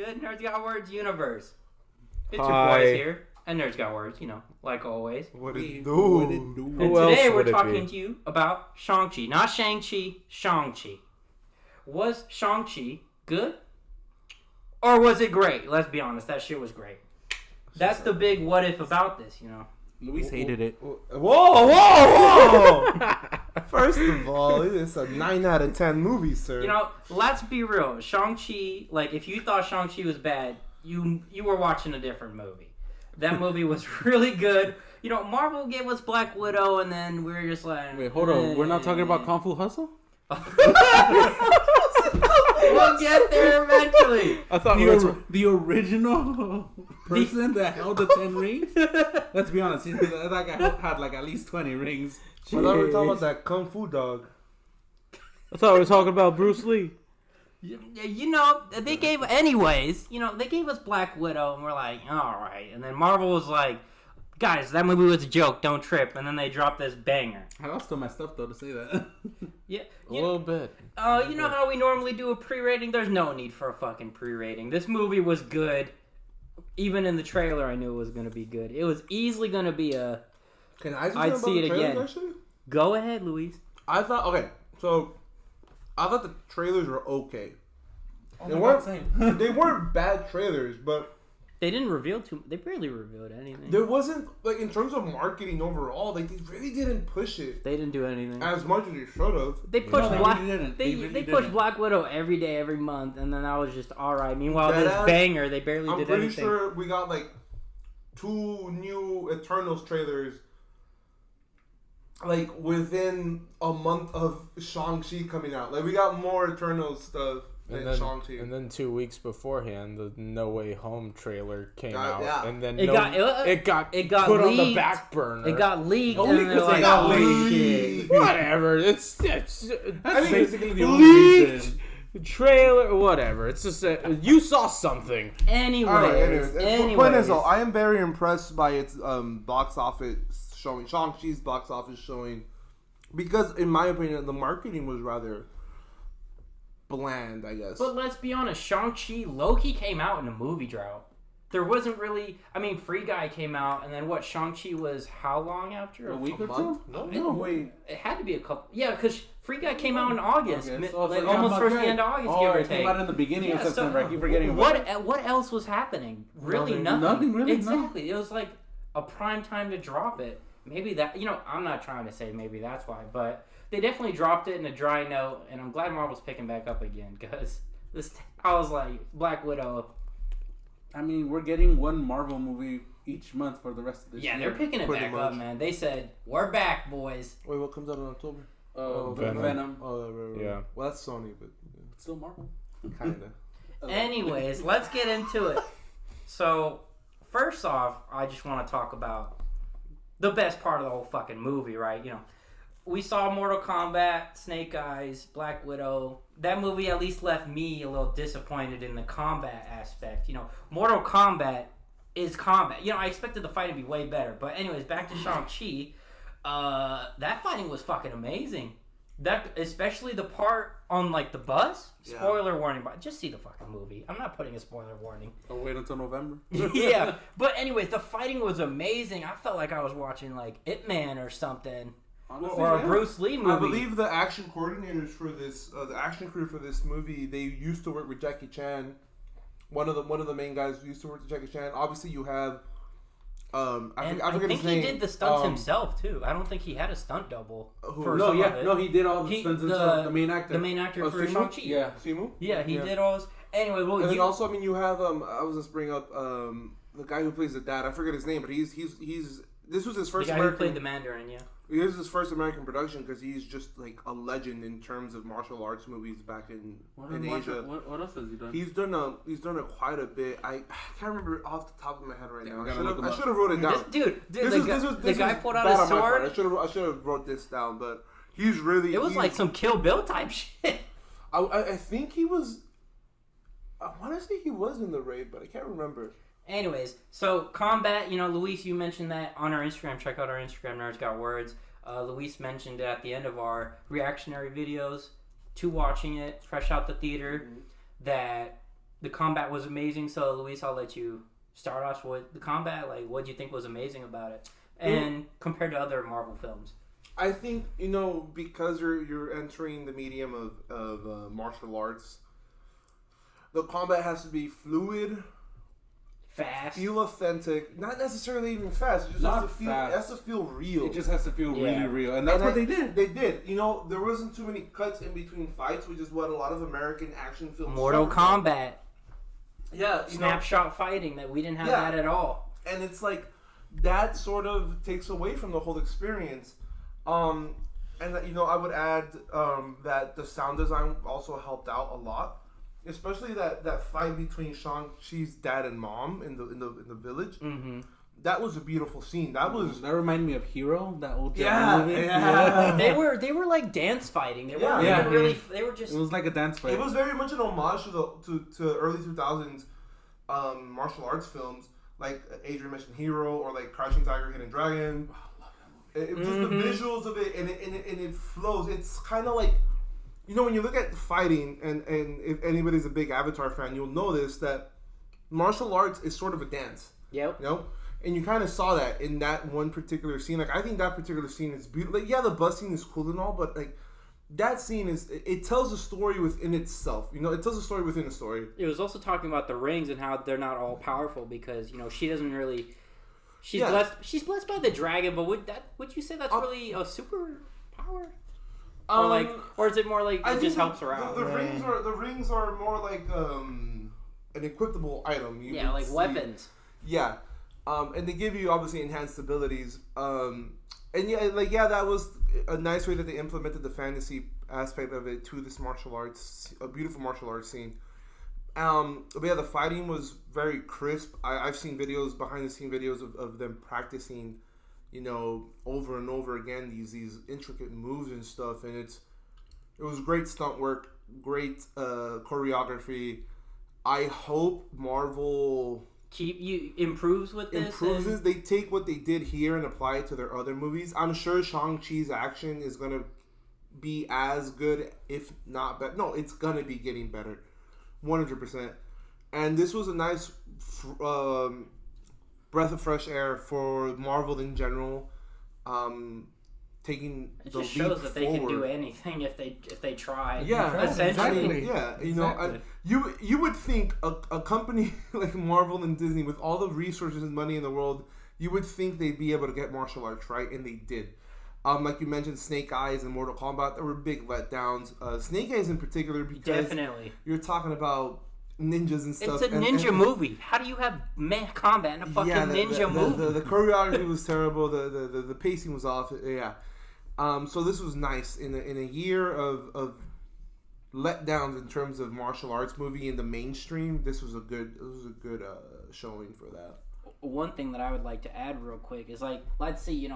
good? NerdzGotWordz Universe. It's Hi. your boys here, and NerdzGotWordz, like always. What it do? And Who else today we're would it talking be? to you about Shang-Chi. Not Shang-Chi, Shang-Chi. Was Shang-Chi good? Or was it great? Let's be honest, that shit was great. That's the big what if about this, Luis hated it. Whoa! First of all, it's a 9 out of 10 movie, sir. Let's be real. Shang-Chi, if you thought Shang-Chi was bad, you were watching a different movie. That movie was really good. Marvel gave us Black Widow, and then we were just like... Wait, hold on. We're not talking about Kung Fu Hustle? We'll get there eventually. I thought The original person that held the 10 rings? Let's be honest. That guy had at least 20 rings. I thought we were talking about that Kung Fu dog. I thought we were talking about Bruce Lee. They gave... Anyways, they gave us Black Widow, and we're like, all right. And then Marvel was like, guys, that movie was a joke. Don't trip. And then they dropped this banger. I was still messed up, though, to say that. Yeah. A little bit. You know how we normally do a pre-rating? There's no need for a fucking pre-rating. This movie was good. Even in the trailer, I knew it was going to be good. It was easily going to be a... Can I just I'd talk about see the it trailers, again. Actually? Go ahead, Luis. I thought the trailers were okay. Oh They my weren't. God, same. They weren't bad trailers, but They didn't reveal too... They barely revealed anything. there wasn't in terms of marketing overall. They really didn't push it They didn't do anything. as much as they should have. They pushed No, they Black... really didn't. They really pushed didn't. Black Widow every day, every month, and then that was just alright. Meanwhile, Deadass, this banger, they barely I'm did pretty anything. sure we got 2 new Eternals trailers. Within a month of Shang-Chi coming out. We got more Eternals stuff than Shang-Chi. And then 2 weeks beforehand, the No Way Home trailer came out, Yeah. and then It got put on the leaked. back burner. It got leaked, Only and they're 'cause it like, got oh, leaked. shit. Whatever. It's That's I mean, basically the only reason. trailer, whatever. It's just you saw something. Anyways. The point is, though, I am very impressed by its box office showing. Shang-Chi's box office showing. Because, in my opinion, the marketing was rather bland, I guess. But let's be honest, Shang-Chi, Loki came out in a movie drought. There wasn't really... Free Guy came out, and then Shang-Chi was how long after? A week or month? two? No, wait. It had to be a couple... Yeah, because Free Guy came out in August. Okay, so Almost towards the end of August, give or it take. came out in the beginning of Yeah, so September. I keep forgetting about it. What else was happening? Really nothing. Nothing, really, Exactly. It was like a prime time to drop it. Maybe that... I'm not trying to say maybe that's why, but... They definitely dropped it in a dry note, and I'm glad Marvel's picking back up again, because I was like, Black Widow. We're getting one Marvel movie each month for the rest of this year. Yeah, they're picking it Pretty back much. up, man. They said, we're back, boys. Wait, what comes out in October? Venom. Oh, right. Yeah. Well, that's Sony, but It's still Marvel. kind of. Anyways, let's get into it. So, first off, I just want to talk about the best part of the whole fucking movie, right? We saw Mortal Kombat, Snake Eyes, Black Widow. That movie at least left me a little disappointed in the combat aspect. Mortal Kombat is combat. I expected the fight to be way better. But anyways, back to Shang-Chi. That fighting was fucking amazing. That, especially the part on the bus. Yeah. Spoiler warning, but just see the fucking movie. I'm not putting a spoiler warning. I'll wait until November. Yeah, but anyways, the fighting was amazing. I felt like I was watching Ip Man or something. Honestly, Or a yeah. Bruce Lee movie. I believe the action coordinators for this, the action crew for this movie, they used to work with Jackie Chan. One of the main guys used to work with Jackie Chan. Obviously, you have, I forget think his name. he did the stunts himself too. I don't think he had a stunt double. For No, some yeah, of it. no, he did all the stunts himself. The main actor. The main actor Oh, for Simu? Shang-Chi. Yeah. Simu? Yeah, he Yeah. did all those. Anyway, well, And then also, you have I was just bring up the guy who plays the dad. I forget his name, but he's this was his the first guy who American. played the Mandarin, yeah. This is his first American production because he's just a legend in terms of martial arts movies back in Asia. What else has he done? He's done it quite a bit. I can't remember off the top of my head right now. we gotta look him I up. should have wrote it down. The guy pulled out bad his on my part. sword. I should have wrote this down, but he's really. It was like some Kill Bill type shit. I think he was. I want to say he was in the raid, but I can't remember. Anyways, so combat, Luis, you mentioned that on our Instagram. Check out our Instagram, NerdzGotWordz. Luis mentioned it at the end of our reactionary videos to watching it fresh out the theater that the combat was amazing. So Luis, I'll let you start us with the combat. Like, what do you think was amazing about it, and compared to other Marvel films? I think because you're entering the medium of martial arts, the combat has to be fluid, Fast, feel authentic, not necessarily even fast. It just Not has to feel. fast. It has to feel real. It just has to feel Yeah. really real, and that's what they did. They did. There wasn't too many cuts in between fights, which is what a lot of American action films. Mortal suffer from. Kombat, Yeah, snapshot fighting that we didn't have Yeah. that at all. And it's like that sort of takes away from the whole experience. And I would add that the sound design also helped out a lot, especially that fight between Shang-Chi's dad and mom in the village. Mm-hmm. That was a beautiful scene. That reminded me of Hero, that old Yeah, movie. yeah. They were like dance fighting. They weren't Yeah. even really. They were just. It was like a dance fight. It was very much an homage to early 2000s martial arts films, like Adrian mentioned Hero or like Crouching Tiger, Hidden Dragon. It was just the visuals of it, and it flows. It's kind of like, when you look at fighting, and if anybody's a big Avatar fan, you'll notice that martial arts is sort of a dance. Yep. And you kind of saw that in that one particular scene. Like, I think that particular scene is beautiful. Like, yeah, the bus scene is cool and all, but like that scene it tells a story within itself. It tells a story within a story. It was also talking about the rings and how they're not all powerful because she doesn't really. She's blessed. She's blessed by the dragon, but would you say that's really a super power? Or is it more like it just helps her out? The rings are more like an equipable item. Like weapons. Yeah, and they give you obviously enhanced abilities. That was a nice way that they implemented the fantasy aspect of it to this martial arts, a beautiful martial arts scene. But yeah, the fighting was very crisp. I've seen behind the scene videos of them practicing, over and over again these intricate moves and stuff, and it was great stunt work, great choreography. I hope Marvel improves with this. They take what they did here and apply it to their other movies. I'm sure Shang-Chi's action is gonna be as good, if not better. No, it's gonna be getting better. 100%. And this was a nice breath of fresh air for Marvel in general. Taking it the just leap shows that they forward. can do anything if they try. Yeah, essentially. Exactly. You would think a company like Marvel and Disney, with all the resources and money in the world, you would think they'd be able to get martial arts right, and they did. Like you mentioned, Snake Eyes and Mortal Kombat, there were big letdowns. Snake Eyes in particular, because Definitely. You're talking about ninjas and stuff. It's a ninja movie. How do you have combat in a fucking ninja movie? The choreography was terrible. The pacing was off. Yeah. So this was nice in a year of letdowns in terms of martial arts movie in the mainstream. This was a good showing for that. One thing that I would like to add real quick is let's see,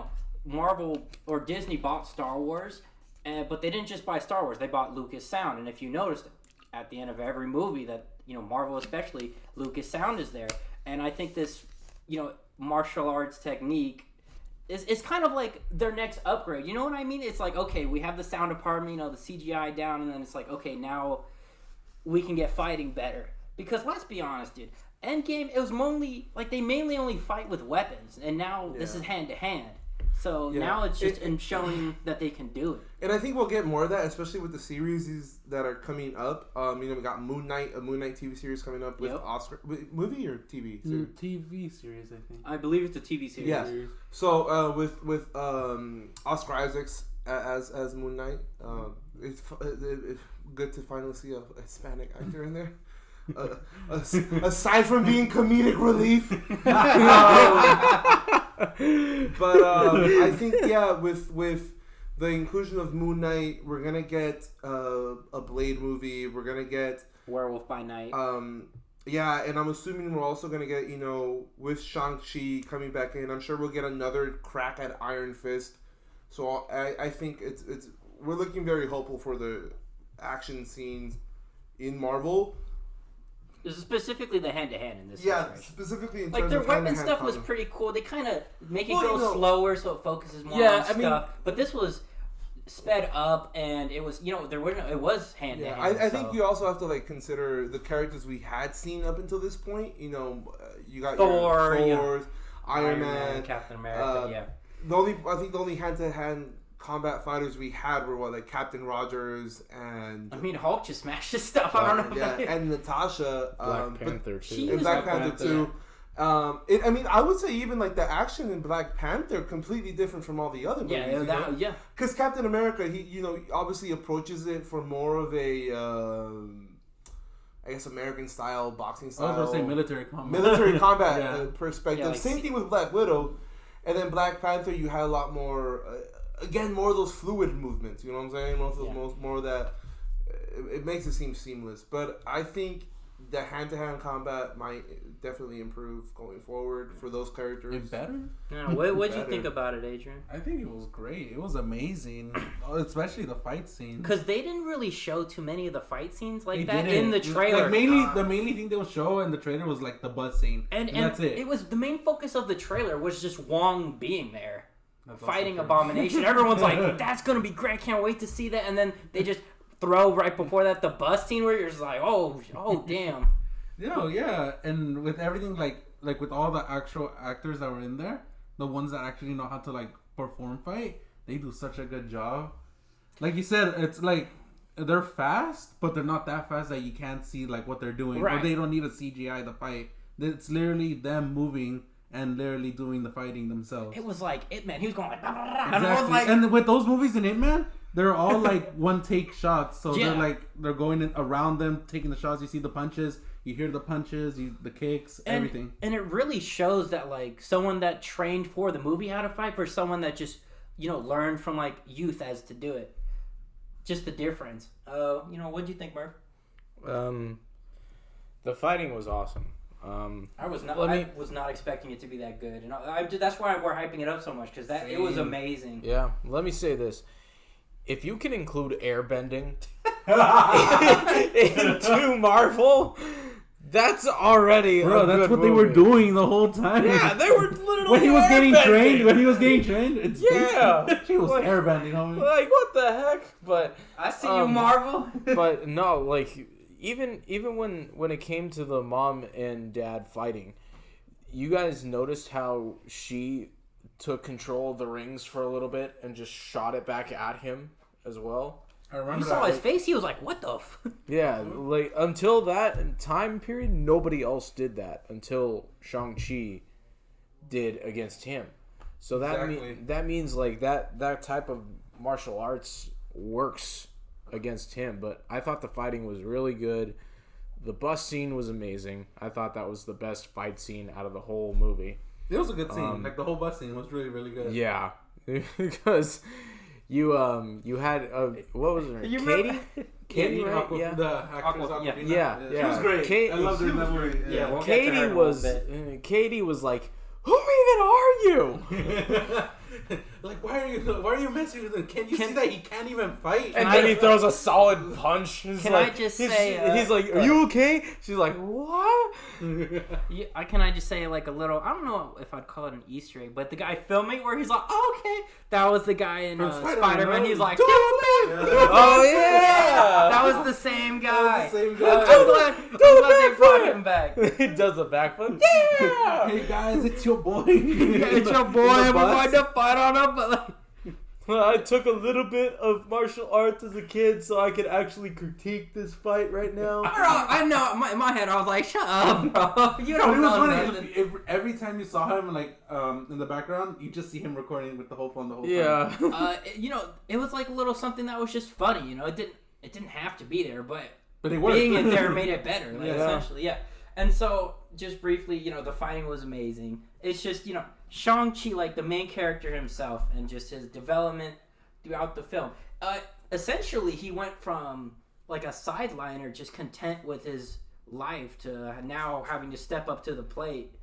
Marvel or Disney bought Star Wars, but they didn't just buy Star Wars. They bought Lucas Sound, and if you noticed at the end of every movie that Marvel especially, Lucas Sound is there, and I think this martial arts technique is kind of like their next upgrade. You know what I mean? It's like, okay, we have the sound department, the CGI down, and then it's like, okay, now we can get fighting better. Because let's be honest, dude, Endgame, it was they mainly only fight with weapons, and now this is hand to hand. So now it's just showing that they can do it. And I think we'll get more of that, especially with the series that are coming up. We got Moon Knight, a Moon Knight TV series coming up with Oscar. Movie or TV series? TV series, I think. I believe it's a TV series. Yeah. So with Oscar Isaacs as Moon Knight, it's good to finally see a Hispanic actor in there. Aside from being comedic relief. But I think with the inclusion of Moon Knight, we're gonna get a Blade movie. We're gonna get Werewolf by Night. And I'm assuming we're also gonna get with Shang-Chi coming back in. I'm sure we'll get another crack at Iron Fist. So I think it's we're looking very hopeful for the action scenes in Marvel. Specifically the hand-to-hand in this Yeah, situation. specifically in terms like their of weapon stuff was combat. pretty cool. They kind of make it go slower so it focuses more on stuff. But this was sped up, and it was it was hand to hand. I think you also have to like consider the characters we had seen up until this point. You got Thor, your Thors, Iron Man, Captain America. I think the only hand to hand combat fighters we had were like Captain Rogers and Hulk just smashed his stuff. I don't know. Yeah, and Natasha, Black Panther too. And Black Panther too. I would say even like the action in Black Panther completely different from all the other movies. Because Captain America, he obviously approaches it for more of a I guess American style boxing style. I was going to say military combat perspective. Same thing with Black Widow, and then Black Panther. You had a lot more. Again, more of those fluid movements. You know what I'm saying? More of that. It makes it seem seamless. But I think the hand-to-hand combat might definitely improve going forward for those characters. It better? Yeah, what did you think about it, Adrian? I think it was great. It was amazing, especially the fight scene. Because they didn't really show too many of the fight scenes like that in the trailer. Like the mainly thing they would show in the trailer was like the bus scene, and that's it. It was the main focus of the trailer was just Wong being there. Fighting Abomination. Everyone's like, that's gonna be great, can't wait to see that. And then they just throw right before that the bus scene where you're just like, oh damn. And with everything like with all the actual actors that were in there, the ones that actually know how to like perform fight, they do such a good job. Like you said, it's like they're fast, but they're not that fast that you can't see like what they're doing. Right. Or they don't need a CGI to fight. It's literally them moving and literally doing the fighting themselves. It was like Ip Man. He was going like... Exactly. And with those movies in Ip Man, they're all like one take shots. So they're going around them, taking the shots. You see the punches. You hear the punches, the kicks, everything. And it really shows that like someone that trained for the movie how to fight for someone that just, learned from like youth as to do it. Just the difference. What'd you think, Murph? The fighting was awesome. I was not expecting it to be that good, and that's why we're hyping it up so much because it was amazing. Yeah, let me say this: if you can include airbending into Marvel, that's already that's what they were doing the whole time. Yeah, they were literally when he was getting trained. She was like, airbending. Like what the heck? But I see you, Marvel. But no, like. Even when it came to the mom and dad fighting, you guys noticed how she took control of the rings for a little bit and just shot it back at him as well. I remember. You saw his face. He was like, "What the?" Yeah, like until that time period, nobody else did that until Shang Chi did against him. So that means like that type of martial arts works against him. But I thought the fighting was really good. The bus scene was amazing. I thought that was the best fight scene out of the whole movie. It was a good scene. Like the whole bus scene was really, really good. Yeah, because you had what was her name? Katie, right? Yeah, the actress yeah. She was great. I loved her in that movie. Yeah, we'll Katie was like, who even are you? Like, why are you messing with him? Can you see that he can't even fight? And then he throws a solid punch. Can I just say... he's like, are you okay? She's like, what? Can I just say, like, a little... I don't know if I'd call it an Easter egg, but the guy filming where he's like, oh, okay. That was the guy in Spider-Man. He's like, oh, yeah. That was the same guy. I'm glad they brought him back. He does a backflip. Yeah. Hey, guys, it's your boy. It's your boy. We're going to fight on him, but like... Well, I took a little bit of martial arts as a kid, so I could actually critique this fight right now. I know. In my head, I was like, "Shut up, bro! You don't know nothing." Every time you saw him, like in the background, you just see him recording with the whole phone the whole time. Yeah. It was like a little something that was just funny. It didn't have to be there, but it worked. Being in there made it better. Like, essentially, yeah. And so, just briefly, the fighting was amazing. It's just, Shang-Chi, like the main character himself, and just his development throughout the film. Essentially, he went from like a sideliner, just content with his life, to now having to step up to the plate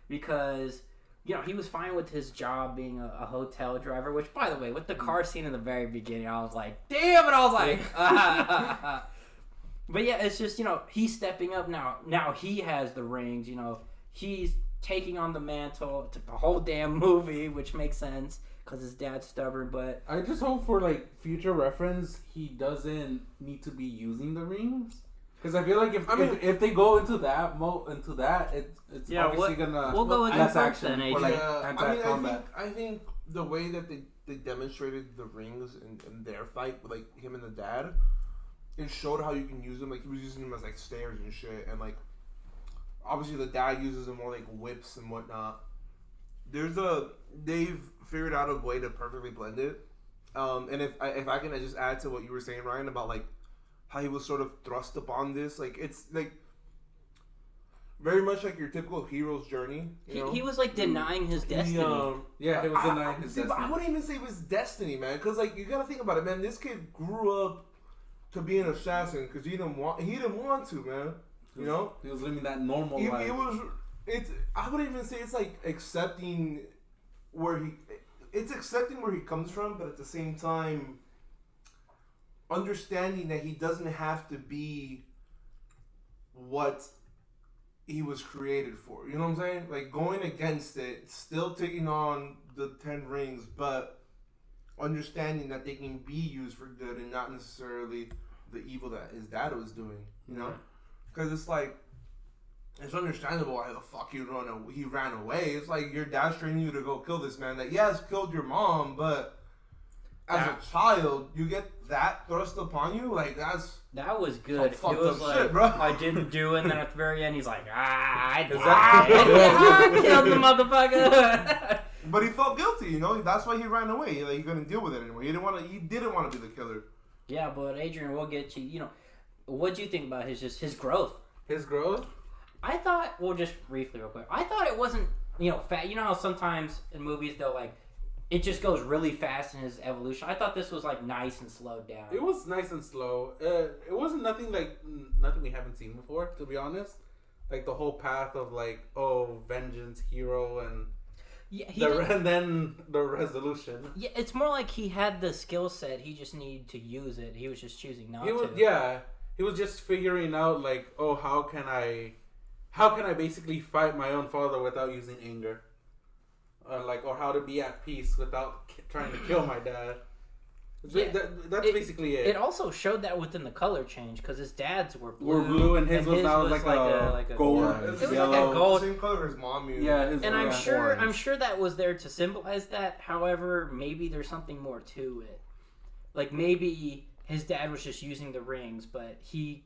because, he was fine with his job being a hotel driver. Which, by the way, with the car scene in the very beginning, I was like, damn! And I was like, But yeah, it's just, he's stepping up now. Now he has the rings, he's taking on the mantle. It took the whole damn movie, which makes sense because his dad's stubborn. But I just hope for like future reference, he doesn't need to be using the rings. Because I feel like if they go into that it's obviously gonna we'll go into less first action then, for AJ. like anti-combat. I think the way that they demonstrated the rings in their fight with like him and the dad, it showed how you can use them. Like he was using them as like stairs and shit, and like obviously the dad uses them more like whips and whatnot. They've figured out a way to perfectly blend it. And if I can just add to what you were saying, Ryan, about like how he was sort of thrust upon this, like it's like very much like your typical hero's journey. He was like denying his destiny. He was denying his destiny. But I wouldn't even say it was destiny, man, because like you gotta think about it, man. This kid grew up to be an assassin because he didn't want to, man. You know, he was living that normal life. I wouldn't even say it's like accepting where he comes from, but at the same time, understanding that he doesn't have to be what he was created for. You know what I'm saying? Like going against it, still taking on the 10 rings, but understanding that they can be used for good and not necessarily the evil that his dad was doing. You know? Because it's like, it's understandable why the fuck he ran away. It's like your dad's training you to go kill this man that, yes, killed your mom, but as a child, you get that thrust upon you? Like, that was good. It was like, shit, bro. I didn't do it, and then at the very end, he's like, I killed the motherfucker. But he felt guilty, you know? That's why he ran away. Like, he couldn't deal with it anymore. He didn't want to be the killer. Yeah, but Adrian, we'll get you. You know, what do you think about his growth? His growth? I thought, well, just briefly, real quick. I thought it wasn't, fat. You know how sometimes in movies they'll like, it just goes really fast in his evolution. I thought this was like nice and slowed down. It was nice and slow. It wasn't nothing we haven't seen before, to be honest. Like the whole path of like, vengeance, hero, and and then the resolution. Yeah, it's more like he had the skill set. He just needed to use it. He was just choosing not to. Yeah, he was just figuring out like, how can I basically fight my own father without using anger. Or how to be at peace without trying to kill my dad. That's basically it. It also showed that within the color change because his dad's were blue, and his was now like a gold. It was like a gold. Same color as mom used. Yeah, and I'm sure that was there to symbolize that. However, maybe there's something more to it. Like maybe his dad was just using the rings, but he,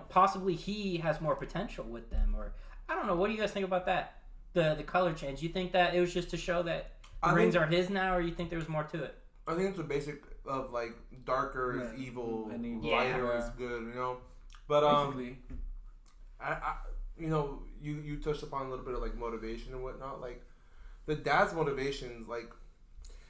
possibly he has more potential with them, or I don't know. What do you guys think about that? The color change. You think that it was just to show that the rings are his now, or you think there was more to it? I think it's a basic of like darker is evil, lighter is good, But you touched upon a little bit of like motivation and whatnot. Like the dad's motivations, like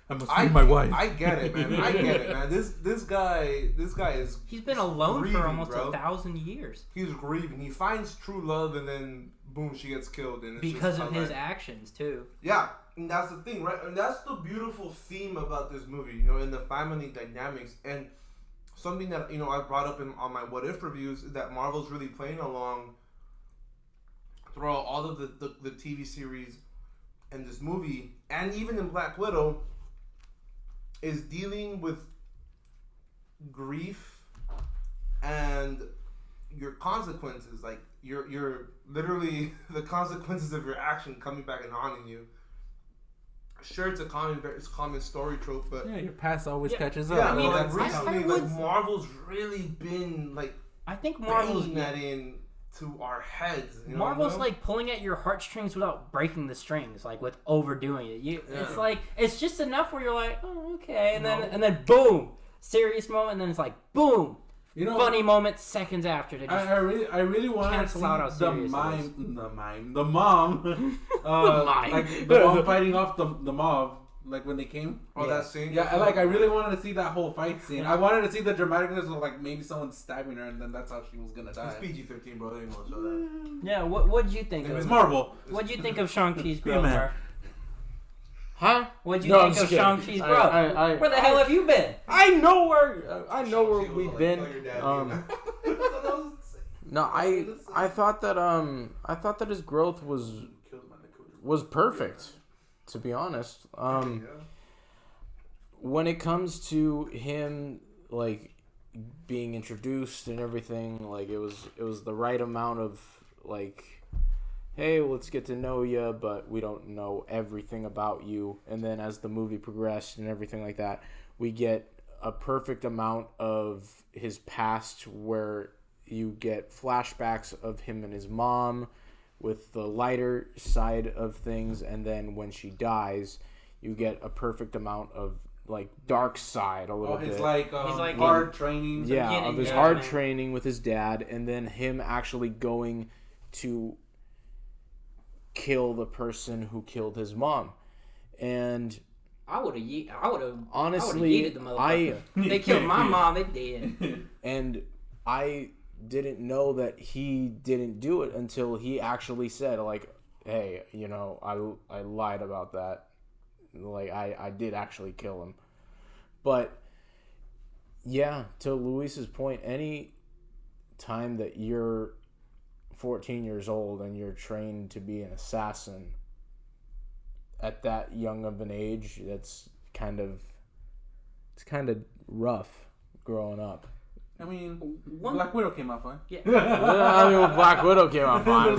I must free my wife. I get it, man. This guy is. He's been alone grieving, for almost bro. 1,000 years. He's grieving. He finds true love, and then boom, she gets killed, and it's because of his actions too. Yeah, and that's the thing, right? And that's the beautiful theme about this movie, in the family dynamics, and something that I brought up on my What If reviews is that Marvel's really playing along throughout all of the TV series and this movie, and even in Black Widow, is dealing with grief and your consequences, like you're literally the consequences of your action coming back and haunting you. Sure, it's a common story trope, but your past always catches up. Yeah, like recently, Marvel's really been like, I think Marvel's banging that in to our heads. Marvel's like pulling at your heartstrings without breaking the strings, like with overdoing it. It's like it's just enough where you're like, oh, okay, and then boom, serious moment, and then it's like boom, funny moment seconds after. I really want to see the mom, like the mom fighting off the mob. Like when they came. That scene? Yeah, I really wanted to see that whole fight scene. I wanted to see the dramaticness of like maybe someone stabbing her and then that's how she was gonna die. It's PG-13, bro. They didn't want to show that. Yeah, what'd you think? It's Marvel. What'd you think of Shang-Chi's growth? Huh? What'd you think of Shang-Chi's growth? Where the hell have you been? I know where we've been. No, I thought that his growth was was perfect, to be honest. When it comes to him, like, being introduced and everything, like, it was the right amount of, like, hey, let's get to know you, but we don't know everything about you. And then as the movie progressed and everything like that, we get a perfect amount of his past where you get flashbacks of him and his mom with the lighter side of things, and then when she dies, you get a perfect amount of, like, dark side a little bit. He's like hard training. Yeah, of his hard training with his dad, and then him actually going to kill the person who killed his mom. And I would have honestly, yeeted the motherfucker. They killed my mom, they did. And I didn't know that he didn't do it until he actually said, like, hey, you know, I lied about that. Like, I did actually kill him. But yeah, to Luis's point, any time that you're 14 years old and you're trained to be an assassin at that young of an age, it's kind of rough growing up. I mean, Black Widow came out fine. Yeah. I mean, Black Widow came out fine.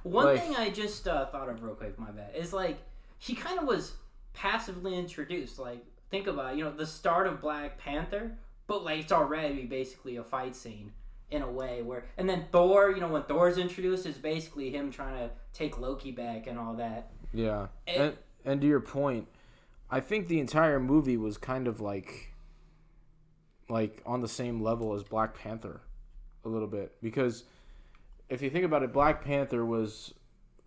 One thing I just thought of real quick, my bad, is, like, he kind of was passively introduced. Like, think about it, you know, the start of Black Panther, but, like, it's already basically a fight scene in a way where, and then Thor, you know, when Thor's introduced, it's basically him trying to take Loki back and all that. Yeah. And to your point, I think the entire movie was kind of like on the same level as Black Panther a little bit, because if you think about it, Black Panther was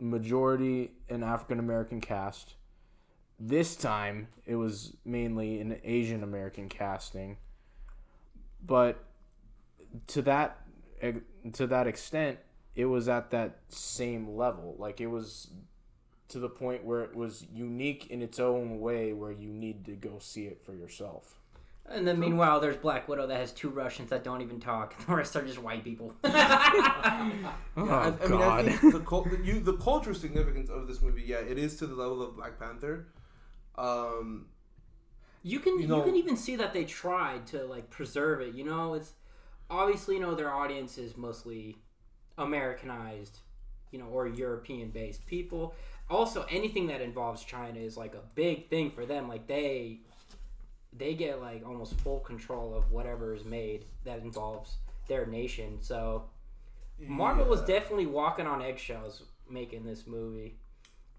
majority an African American cast. This time it was mainly an Asian American casting, but to that extent, it was at that same level. Like, it was to the point where it was unique in its own way, where you need to go see it for yourself. And then meanwhile, there's Black Widow that has 2 Russians that don't even talk. The rest are just white people. God. I think the cultural significance of this movie, it is to the level of Black Panther. You can even see that they tried to, like, preserve it. You know, it's obviously, you know, their audience is mostly Americanized, you know, or European-based people. Also, anything that involves China is, like, a big thing for them. Like, they get, like, almost full control of whatever is made that involves their nation. So Marvel was definitely walking on eggshells making this movie.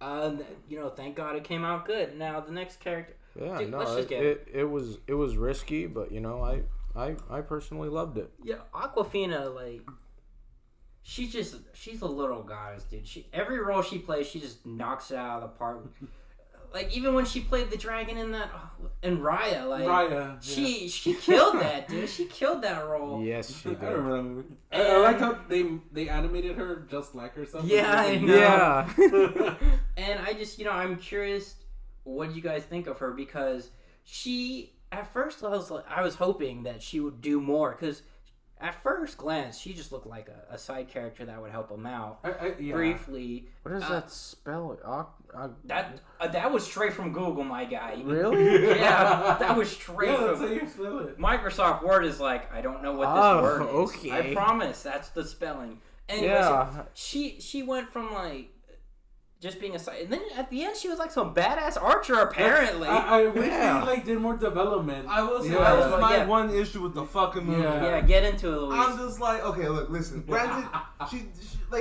You know, thank God it came out good. Now the next character. Yeah, dude, no, let's just get it was risky, but, you know, I personally loved it. Yeah, Awkwafina, like, she's a little goddess, dude. Every role she plays, she just knocks it out of the park. Like, even when she played the dragon in Raya, like, she killed that, dude. She killed that role. Yes, she did. I remember. I like how they animated her just like herself. Yeah, I know. Yeah. And I just, you know, I'm curious, what do you guys think of her? Because she, at first, I was hoping that she would do more, because at first glance, she just looked like a side character that would help him out briefly. What does that spell? That was straight from Google, my guy. Really? Yeah, that was straight from. That's how you spell it. Microsoft Word is like, I don't know what this word is. Okay. I promise, that's the spelling. Anyway, Yeah. she went from, like, just being a side, and then at the end she was like some badass archer apparently. I wish they, like, did more development. I will say that was my one issue with the fucking movie. Yeah, get into it, Luis. I'm just like, okay, look, listen. Granted,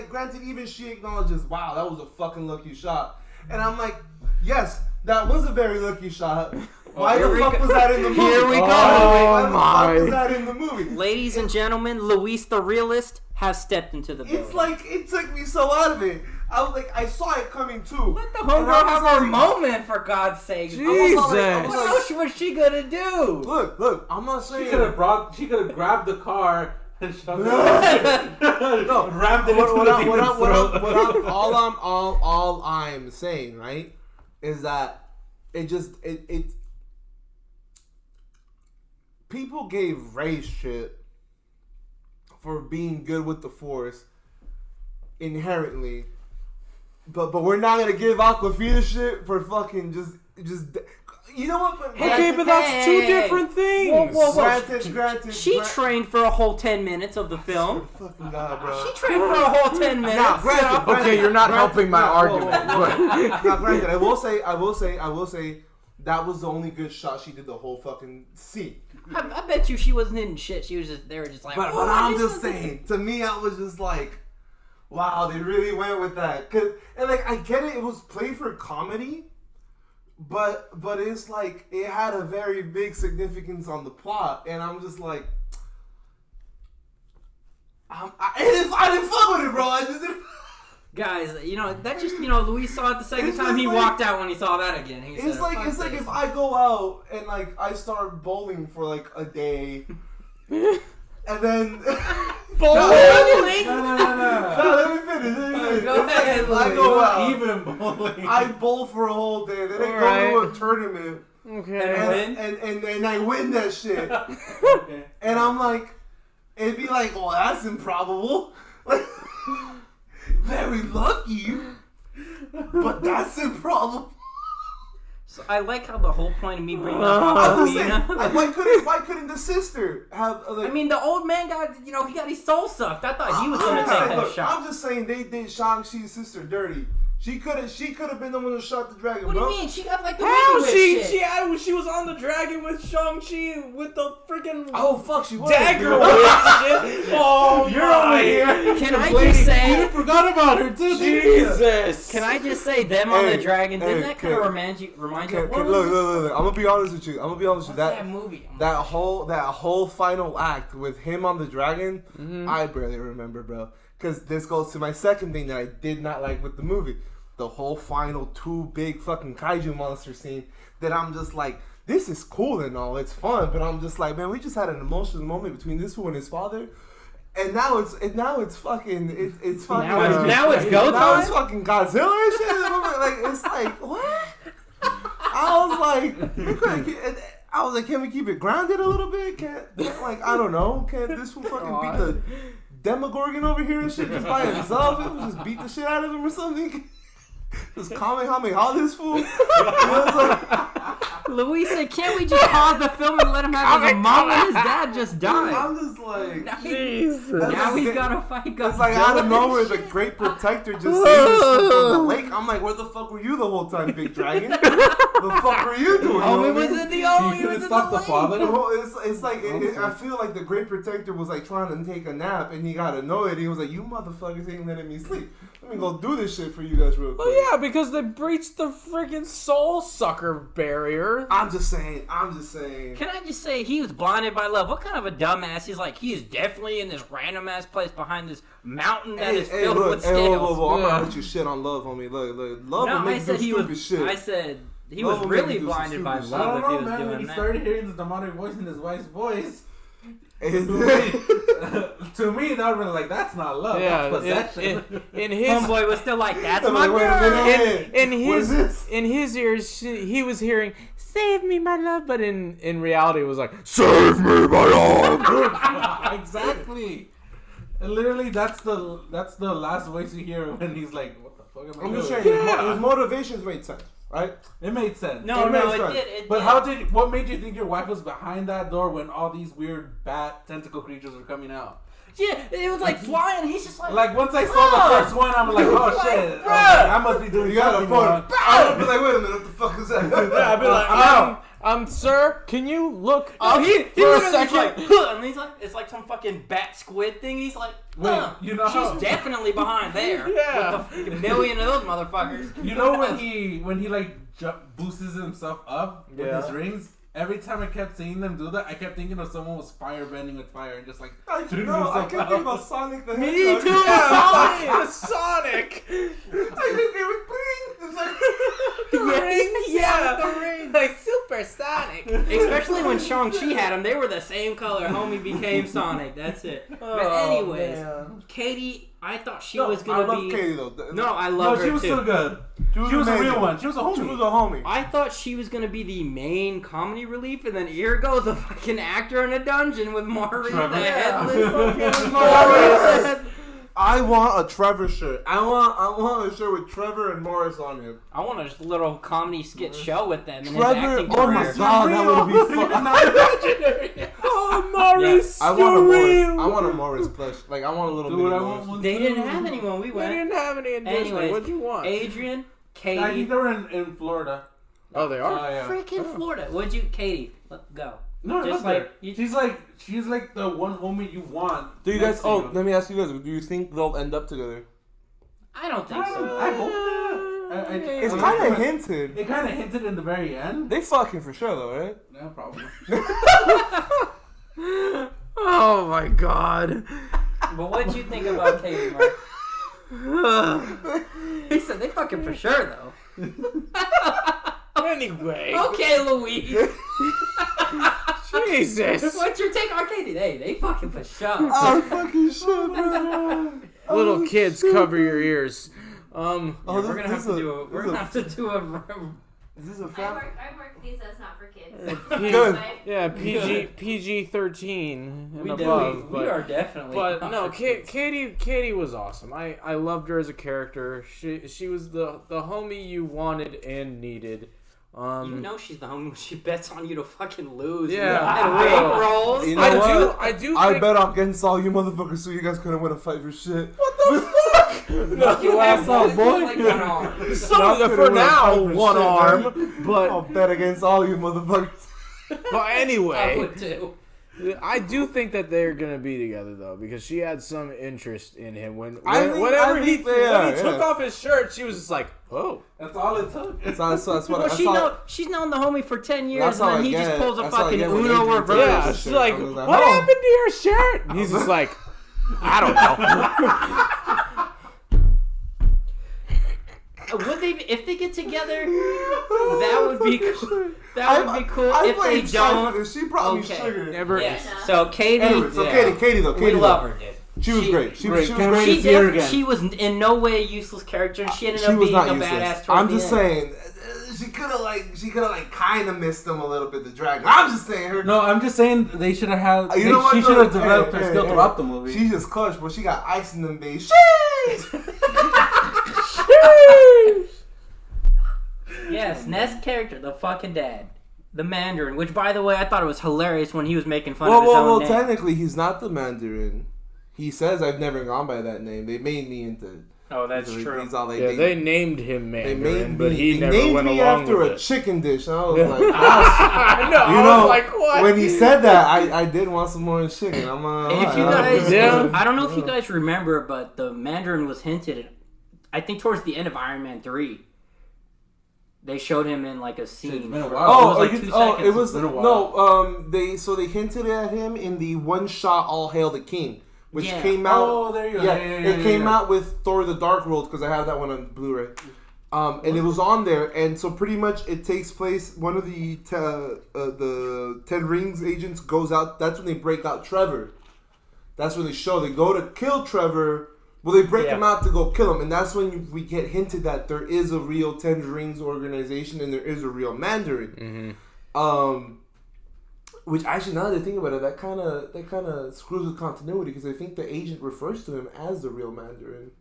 granted, even she acknowledges, wow, that was a fucking lucky shot. And I'm like, yes, that was a very lucky shot. Why the fuck was that in the movie? Here we go. Why the fuck was that in the movie? Ladies and gentlemen, Luis the realist has stepped into the building. It's like, it took me so out of it. I was like, I saw it coming too. Let the homegirl have her moment, for God's sake. Jesus. What else was she gonna do? Look, I'm not saying She could have grabbed the car and shoved it. No, rammed it into the demon's throat. All I'm saying, right, is that it people gave Ray shit for being good with the Force inherently, but we're not gonna give Aquafina shit for fucking just. You know what? Okay, but that's two different things. Whoa. Granted. She trained for a whole 10 minutes of the film. Fucking God, bro. She trained for a whole 10 minutes. Nah, granted. Okay, you're not helping my argument. Now, granted, I will say, that was the only good shot she did the whole fucking scene. I bet you she wasn't hitting shit. She was just, they were just like, But I'm just saying, to me, I was just like, wow, they really went with that. And like, I get it was played for comedy. But it's like it had a very big significance on the plot, and I'm just like, I didn't fuck with it, bro. I just didn't. Guys, that just Luis saw it the second time. He walked out when he saw that again. It's like if I go out and like I start bowling for like a day, and then bowling. No, let me finish. Go ahead. I go out. Even bowling. I bowl for a whole day. Then I go to a tournament. Okay. And I win that shit. Okay. And I'm like, it'd be like, well, that's improbable. Like, very lucky, but that's improbable. So I like how the whole point of me bringing up I'm just saying, Aquafina. why couldn't the sister have? Like, I mean, the old man got, he got his soul sucked. I thought he was gonna take that shot. I'm just saying they did Shang-Chi's sister dirty. She could have been the one who shot the dragon. What do bro. you mean? She got like the How shit. she was on the dragon with Shang-Chi with the freaking Fuck, she was dagger with shit. Oh, You're over here. Can I just say? You forgot about her too. Jesus. Can I just say them on the dragon? Didn't that kind of okay. remind you? Look. I'm gonna be honest with you. What's that movie? That whole final act with him on the dragon, I barely remember, bro. Because this goes to my second thing that I did not like with the movie. The whole final two big fucking kaiju monster scene that I'm just like, this is cool and all, it's fun, but I'm just like, man, we just had an emotional moment between this fool and his father. And now it's fucking Now it's go now time? it's fucking Godzilla and shit. And I'm like, it's like, what? I was like, can we keep it grounded a little bit? Can't like, I don't know. Can't this fool fucking beat the Demogorgon over here and shit just by himself? It was just beat the shit out of him or something. Just Kamehameha this fool. Luis said, can't we just pause the film and let him have his mom when his dad just died? I'm just like, now he's gotta fight Godzilla. It's like out of nowhere, the Great Protector just saved us from the lake. I'm like, where the fuck were you the whole time, Big Dragon? The fuck were you doing? Homie was in the old. He couldn't stop the father. It's like I feel like the Great Protector was like trying to take a nap and he got annoyed. He was like, you motherfuckers ain't letting me sleep. Let me go do this shit for you guys real quick. Well, yeah, because they breached the freaking soul sucker barrier. I'm just saying. Can I just say he was blinded by love? What kind of a dumbass? He's like, he is definitely in this random ass place behind this mountain that is filled with scales. I'm not let you shit on love, homie. Look, love will make you do stupid shit. I said he was really blinded by love if he was doing when he that. started hearing the demonic voice in his wife's voice. To me, that would be like, that's not love. Yeah, that's possession. in his homeboy was still like, that's my girl. In his ears, he was hearing, "Save me, my love," but in reality, it was like, "Save me, my love." Exactly. And literally, that's the last voice you hear when he's like, "What the fuck am I doing?" I'm just saying, his motivations made sense, right? It made sense. It did. But what made you think your wife was behind that door when all these weird bat tentacle creatures were coming out? Yeah, it was like flying. He's just like once I saw the first one, I'm like, oh shit, I must be doing something wrong. I'd be like, wait a minute, what the fuck is that? Yeah, I'd be like, sir, can you look oh, he for a literally second? like, and he's like, it's like some fucking bat squid thing. He's like, wait, you know how? She's definitely behind there. Yeah. With the fucking million of those motherfuckers. You know when he like boosts himself up with his rings? Every time I kept seeing them do that, I kept thinking of someone was firebending with fire and just like I kept thinking about Sonic the Me Hedgehog. too, Sonic! Sonic! I think it was bling. It's like The ring? Yeah. The ring. Like Super Sonic. Especially when Shang-Chi had them, they were the same color. Homie became Sonic. That's it. But anyways, man. Katie, I thought she was gonna be. I love Katie though. No, I love her she was too. so good. She was a real one. She was a homie. She was a homie. I thought she was gonna be the main comedy relief, and then here goes a fucking actor in a dungeon with Maurice the Headless. Fucking Maurice. I want a Trevor shirt. I want a shirt with Trevor and Morris on it. I want a little comedy skit show with them and Trevor, his acting oh my career. god, that would be fun. Oh, Morris, I want a Morris. I want a Morris plush. Like I want a little Dude, bit I of want Morris. one. They too. didn't have any when we We went. didn't have any in Disney. Anyways, What'd you want? Adrian, I Katie. think they were in Florida. Oh, they are? Yeah. Freaking Florida. What'd you, Katie? Go. No, Just just like- like she's like the one homie you want. Do you guys? next to Oh, you. let me ask you guys. Do you think they'll end up together? I don't think so. I hope not. It's kind of hinted. It kind of hinted in the very end. They fucking for sure though, right? Yeah, probably. Oh, my God. But what'd you think about Katie, Mark? He said they fucking for sure, though. Anyway. Okay, Louise. Jesus. What's your take on Katie? They fucking for sure. Oh fucking shit, bro. Little kids, cover your ears. Yeah, we're gonna have to do a. We're gonna have to do a. Is this a I family? work visas, not for kids. Good. Yeah, PG-13 and We above. we are definitely. But not no, for kids. Katie was awesome. I loved her as a character. She was the homie you wanted and needed. You know she's the homie when she bets on you to fucking lose. Yeah. And ring rolls. You know I what? do. I think, bet against all you motherfuckers so you guys couldn't win a fight for shit. What the fuck? Knock your ass out, boy. Like one arm. For now, one arm. I'll But bet against all you motherfuckers. I anyway, would too. I do think that they're gonna be together though, because she had some interest in him when I when he think they are, when he took yeah. off his shirt, she was just like, "Oh, That's all it took. That's what Well, she's known the homie for 10 years, That's and how then I he just get- pulls a that's how I fucking get when Uno Adrian reverse. takes yeah." his She's shirt. like, I was like, "What oh. happened to your shirt?" And he's just like, "I don't know." Would they? If they get together, that would be cool. That would be cool. If they don't, she brought me okay. sugar. Never. yes. So Katie, Anyway, so Yeah. Katie though, we Katie love though. her, dude. She was great. She was Can't great. wait to see her again. She was in no way a useless character, and she ended She up was being not a useless. badass. towards I'm the just end. saying, she could have kind of missed him a little bit. The dragon. I'm just saying her. No, I'm just saying they should have had. You know what? She though? should have developed Hey, her skill hey, throughout the movie. She just clutched, but she got ice in them days. Yes, Ness character, the fucking dad, the Mandarin. Which, by the way, I thought it was hilarious when he was making fun of his own name. Technically, he's not the Mandarin. He says, "I've never gone by that name. They made me into." Oh, that's so true. He's all Yeah, they named him They Mandarin, made but me, he they never named went me along after with a it. chicken dish. And I was like, I know. you I know, was like, what? when he said that, I did want some more chicken. I'm If you guys, Yeah. I don't know if you guys remember, but the Mandarin was hinted at, I think towards the end of Iron Man 3. They showed him in like a scene. It's been a for- while. it was like 2 seconds. it was It's been a while. they hinted at him in the one shot All Hail the King, which Yeah. came out. Oh, there you go. Yeah, Yeah, it came out with Thor: The Dark World because I have that one on Blu-ray. And it was on there, and so pretty much it takes place. One of the 10 Rings agents goes out. That's when they break out Trevor. That's when they show they go to kill Trevor. Well, they break him out to go kill him, and that's when we get hinted that there is a real 10 Rings organization and there is a real Mandarin. Which actually, now that I think about it, that kind of screws with continuity because I think the agent refers to him as the real Mandarin.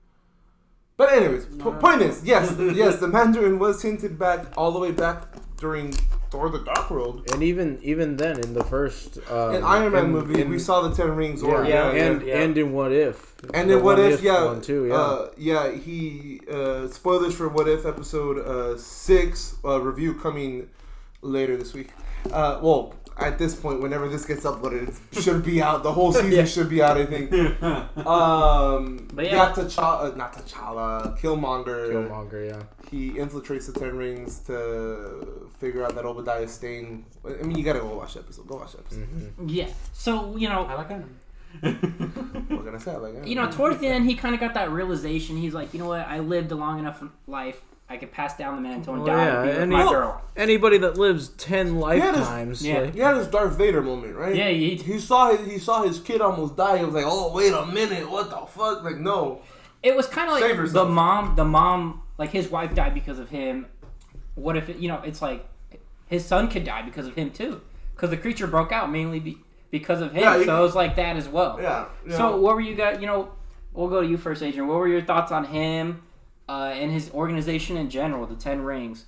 But anyways, point is, yes, the Mandarin was hinted back all the way back during Thor: The Dark World. And even then, in the first In Iron Man movie, we saw the 10 Rings order. and in What If, And then What If, one too, he spoilers for What If episode 6 review coming later this week. Well, at this point, whenever this gets uploaded, it should be out. The whole season should be out, I think. But yeah. Not T'Challa, Killmonger. Killmonger, yeah. He infiltrates the 10 Rings to figure out that Obadiah Stane. I mean, you gotta go watch the episode. Go watch the episode. Yeah. So, you know, I like him. What can I say? Like, you know, towards the end, he kind of got that realization. He's like, you know what? I lived a long enough life. I could pass down the mantle and die and be with my girl. Anybody that lives 10 lifetimes, Yeah. like, he had his Darth Vader moment, right? Yeah, he saw his kid almost die. He was like, "Oh, wait a minute, what the fuck?" Like, no. It was kind of Save like yourself. the mom, like his wife died because of him. What if it's like his son could die because of him too? Because the creature broke out mainly because of him. Yeah, so it was like that as well. Yeah. So what were you guys? we'll go to you first, Adrian. What were your thoughts on him and his organization in general, the Ten Rings?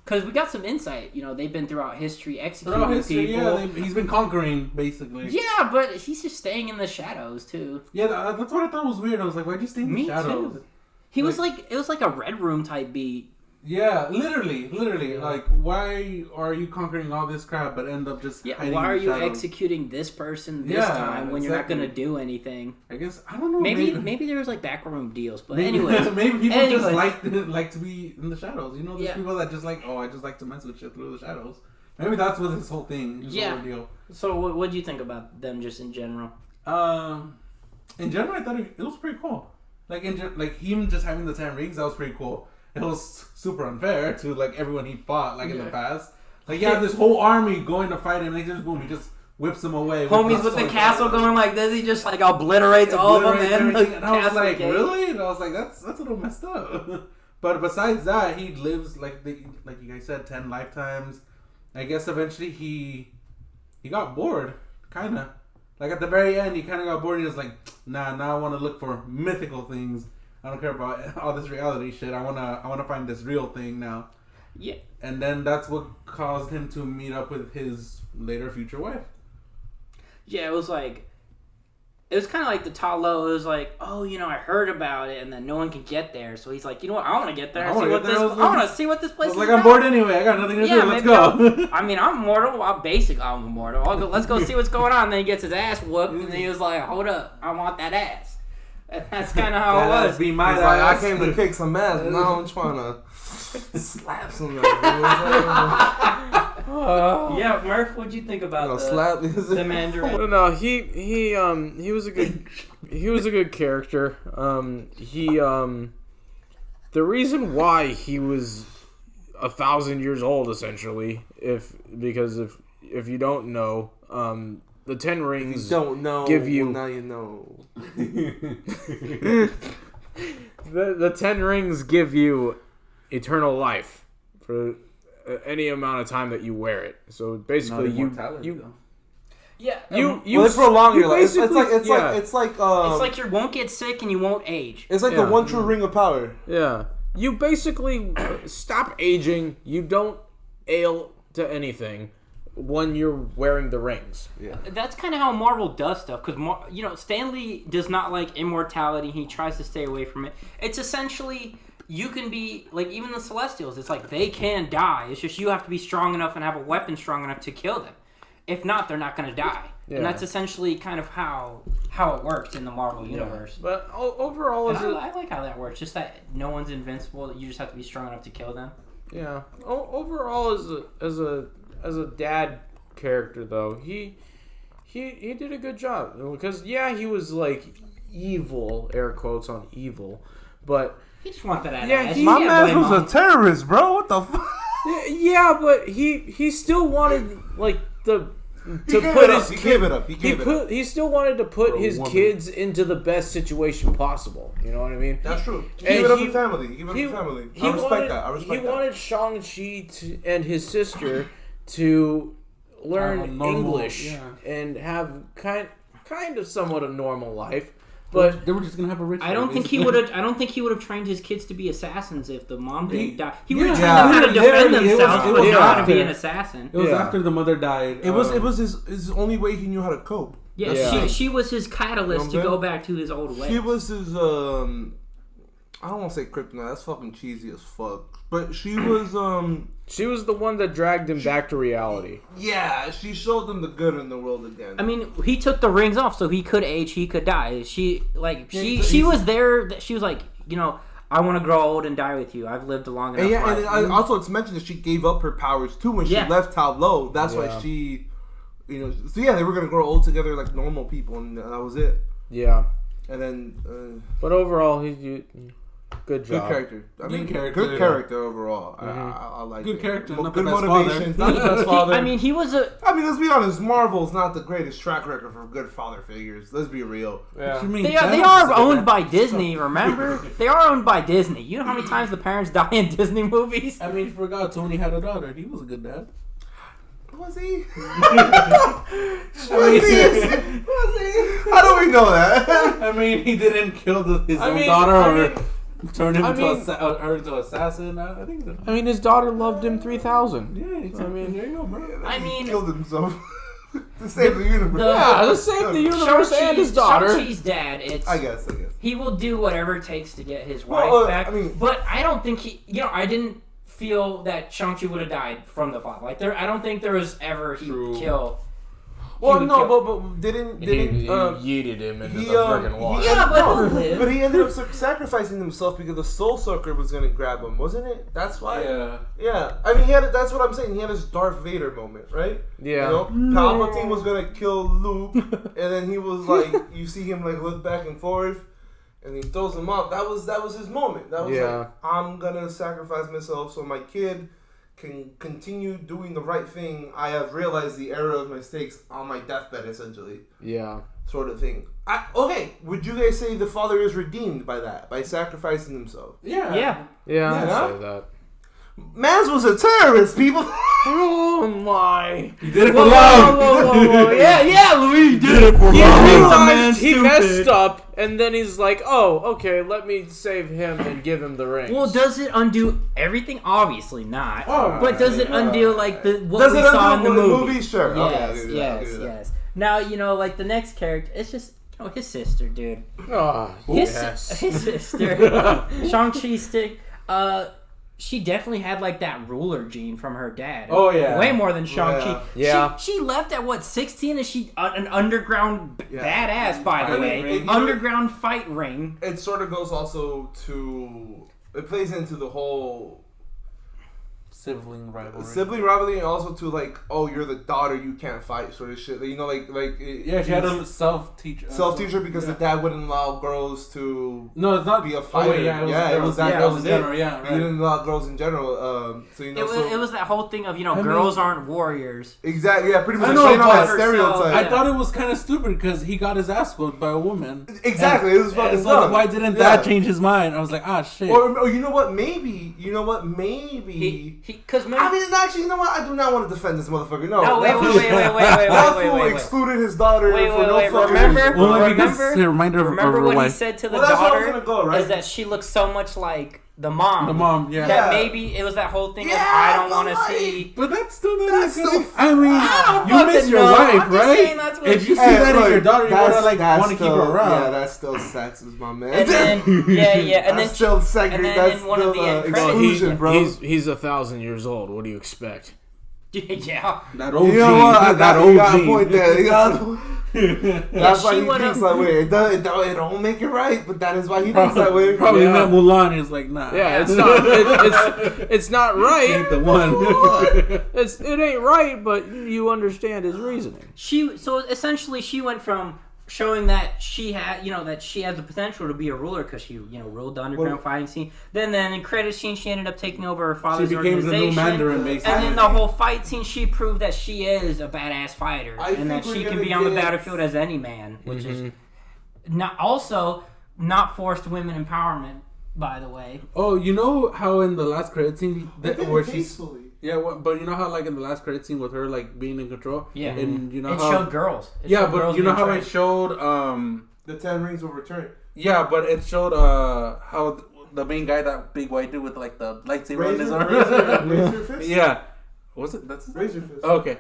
Because we got some insight. You know, they've been throughout history executing people. Yeah, he's been conquering, basically. Yeah, but he's just staying in the shadows, too. Yeah, that's what I thought was weird. I was like, why'd you stay in the shadows? Too. He was like, it was like a Red Room type beat. Yeah, literally. Like, why are you conquering all this crap but end up just hiding why are in the you shadows? executing this person this time when you're not going to do anything? I guess, I don't know. Maybe there was like backroom deals, but maybe people just like to be in the shadows. You know, there's people that just like, I just like to mess with shit through the shadows. Maybe that's what this whole thing, whole deal. So what do you think about them just in general? In general, I thought it was pretty cool. Like, him just having the 10 rings, that was pretty cool. It was super unfair to like everyone he fought like in the past. Like you have this whole army going to fight him, and he just whips them away. Homies with the castle going like this, he just like obliterates all of them. And I was like, really? And I was like, that's a little messed up. But besides that, he lives like you guys said, 10 lifetimes. I guess eventually he got bored, kind of. Like at the very end, he kind of got bored. And he was like, nah, now I want to look for mythical things. I don't care about all this reality shit. I wanna find this real thing now. Yeah. And then that's what caused him to meet up with his later future wife. Yeah, it was kind of like the Ta Lo. It was like, I heard about it, and then no one can get there. So he's like, you know what? I want to get there. I want to see what this place is. Like, I'm bored anyway. I got nothing to do. Let's go. I'm immortal. I'm immortal. Let's go see what's going on. And then he gets his ass whooped, and then he was like, hold up, I want that ass. And that's kind of how it was. He's like, I came to kick some ass, and now I'm trying to slap some ass. Yeah, Murph, what'd you think about the Mandarin? No, he was a good character. The reason why he was 1,000 years old, essentially, because if you don't know, the 10 rings give you. Well, now you know. The 10 rings give you eternal life for any amount of time that you wear it. So basically, you prolong your life. It's like you won't get sick and you won't age. It's like the one true ring of power. Yeah, you basically stop aging. You don't ail to anything when you're wearing the rings. Yeah, that's kind of how Marvel does stuff. Because Stan Lee does not like immortality. He tries to stay away from it. It's essentially you can be like even the Celestials. It's like they can die. It's just you have to be strong enough and have a weapon strong enough to kill them. If not, they're not going to die. Yeah. And that's essentially kind of how it works in the Marvel universe. But overall, I like how that works. Just that no one's invincible. That you just have to be strong enough to kill them. Yeah. Overall, as a dad character, though, he did a good job because he was like evil, air quotes on evil, but he just wanted that. My man was a terrorist, bro. What the fuck? Yeah, but he still wanted like he still wanted to put his kids into the best situation possible. You know what I mean? That's true. Give it up to family. I respect that. He wanted Shang-Chi and his sister to learn English and have kind of somewhat a normal life. But they were just gonna have a rich. I don't think he would have trained his kids to be assassins if the mom didn't die. He would have trained them how to defend themselves, but not to be an assassin. It was after the mother died. It was his only way he knew how to cope. Yeah. She was his catalyst to go back to his old ways. She was his I don't want to say kryptonite. That's fucking cheesy as fuck. But she was the one that dragged him back to reality. Yeah, she showed him the good in the world again. I mean, he took the rings off so he could age, he could die. She was there. She was like, I want to grow old and die with you. I've lived a long enough life. And also it's mentioned that she gave up her powers too when she left Ta Lo. That's why she, they were gonna grow old together like normal people, and that was it. Yeah. And then, but overall, good job. Good character overall. Mm-hmm. I like good character. Not good the best motivation. Not the best father. Let's be honest. Marvel's not the greatest track record for good father figures. Let's be real. Yeah. They are owned by Disney. Remember, they are owned by Disney. You know how many times the parents die in Disney movies? I mean, you forgot Tony had a daughter. He was a good dad. Was he? Was he? How do we know that? I mean, he didn't kill his own daughter or turn him into assassin. I think. I mean, his daughter loved him 3,000. Yeah, I mean, there you go, bro. I mean, he killed himself to save the universe. To save the universe and his daughter. Shang-Chi's dad. I guess. He will do whatever it takes to get his wife back. But I don't think I didn't feel that Shang-Chi would have died from the father. Like I don't think there was ever kill. Well, no, but didn't he yeeted him into the freaking water. But he ended up sacrificing himself because the Soul Sucker was gonna grab him, wasn't it? That's why. Yeah. I mean, that's what I'm saying. He had his Darth Vader moment, right? Yeah. Palpatine was gonna kill Luke, and then he was like, you see him like look back and forth, and he throws him up. That was his moment. That was like, I'm gonna sacrifice myself so my kid can continue doing the right thing. I have realized the error of mistakes on my deathbed, essentially. Yeah. Sort of thing. Okay, would you guys say the father is redeemed by that? By sacrificing himself? Yeah, I'd say that. Mans was a terrorist, people! Oh my. He did it for love! Whoa. Yeah, Louis did it for love. He messed up, and then he's like, oh, okay, let me save him and give him the ring. Well, does it undo everything? Obviously not. But does it undo, like, what we saw in the movie? Sure. Yes. Now, like, the next character, it's just, his sister, dude. Oh, his sister. Shang-Chi stick. She definitely had like that ruler gene from her dad. Oh yeah, way more than Shang-Chi. Yeah. She left at 16? Is she an underground badass? By the way, underground fight ring. It sort of goes also to it plays into the whole sibling rivalry, and also to like, oh, you're the daughter, you can't fight, sort of shit. She had a self-teacher because the dad wouldn't allow girls to it's not be a fighter. It was girls in general. He didn't allow girls in general. It was that whole thing of girls aren't warriors. Exactly. Yeah, pretty much. I know that stereotype. I thought it was kind of stupid because he got his ass whooped by a woman. Exactly. It was fucking dumb. Why didn't that change his mind? I was like, shit. Or you know what? Maybe. Because actually, you know what? I do not want to defend this motherfucker. No, wait. That fool excluded his daughter for no fucking reason. Remember what he said to the daughter is that she looks so much like the mom. That maybe it was that whole thing of I don't want to see. But that's still not good. I mean, you miss your wife, right? If you see that in your daughter, you want to keep her around. Yeah, that's still sexist, my man. And then, and then still segregated. That's still exclusion, bro. He's 1,000 years old. What do you expect? Yeah. That old gene. You know what? I got a point there. That's why he thinks that way. It don't make it right, but that is why he thinks that way. Probably not Mulan is like, nah. Yeah, it's not. It's not right. Ain't the one. It ain't right, but you understand his reasoning. So essentially, she went from showing that she had, that she had the potential to be a ruler because she, ruled the underground fighting scene. Then in credit scene, she ended up taking over her father's organization. She became the new Mandarin, basically. And then the whole fight scene, she proved that she is a badass fighter and that she can be on the battlefield as any man, which is not forced women empowerment, by the way. Oh, you know how in the last credit scene where she's... Yeah, but you know how like in the last credit scene with her like being in control? Yeah. And you know it showed girls. But you know how it showed the 10 rings will return. Yeah, but it showed how the main guy, that big white dude with like the lightsaber on his arm. Razor fist? Yeah. Was it? That's Razor fist. Okay.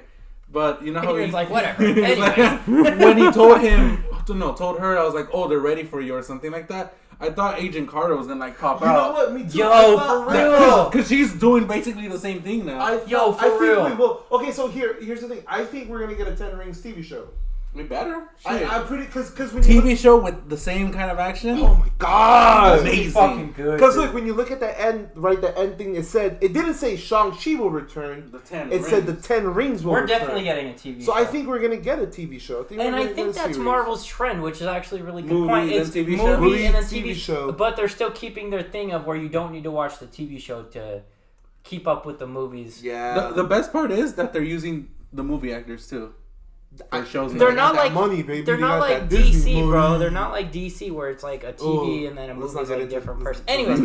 But you know how he's like, whatever. When he told her, I was like, oh, they're ready for you or something like that. I thought Agent Carter was gonna like pop out. You know what? Me too. Yo, for real. Because she's doing basically the same thing now. I think we will. Okay, so here's the thing. I think we're gonna get a 10 Rings TV show. We better. I'm pretty because when TV show with the same kind of action. Oh my god, amazing, fucking good. Because look, when you look at the end, right, the end thing, it didn't say Shang-Chi will return. It said the 10 Rings will return. We're definitely getting a TV show. So I think we're gonna get a TV show. I think that's Marvel's trend, which is actually really good movie, point. It's TV show. Movie and then TV show, but they're still keeping their thing of where you don't need to watch the TV show to keep up with the movies. Yeah. The best part is that they're using the movie actors too. They're not like money, baby. They're not like DC, bro. They're not like DC where it's like a TV and then a movie's like a different person. Anyways,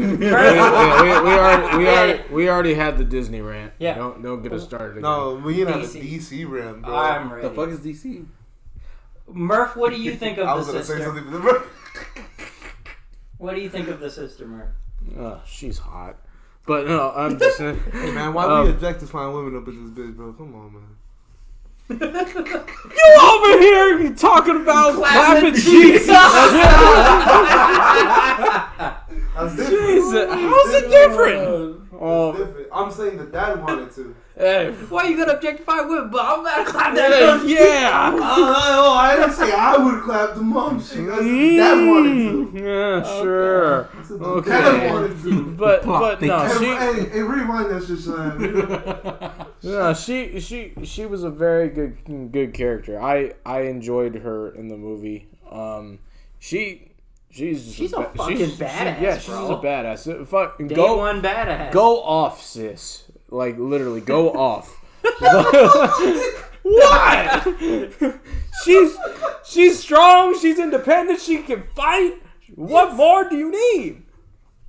we already had the Disney rant. Yeah. Don't get us started again. No, we didn't have the DC rant, bro. I'm ready. The fuck is DC? Murph, what do you think of I the was gonna sister? say something to the Murph. What do you think of the sister, Murph? She's hot. But no, I'm just saying. Hey man, why we objectifying women up in this bitch, bro? Come on, man. You over here talking about clapping cheeks? That's different. Jesus, how's it different? It's different. I'm saying that dad wanted to. Hey. Why you gonna objectify women? But I'm gonna clap that. Yeah. Oh, I didn't say I would clap the mom shit. I said dad wanted to. Yeah, sure. Okay. Dad wanted to. But no, Hey, rewind that shit, son. no, she was a very good character. I enjoyed her in the movie. She's a fucking badass. Yeah, she's a badass. Fucking Day one badass. Go off, sis. Like literally, go off. What? She's strong. She's independent. She can fight. What more do you need?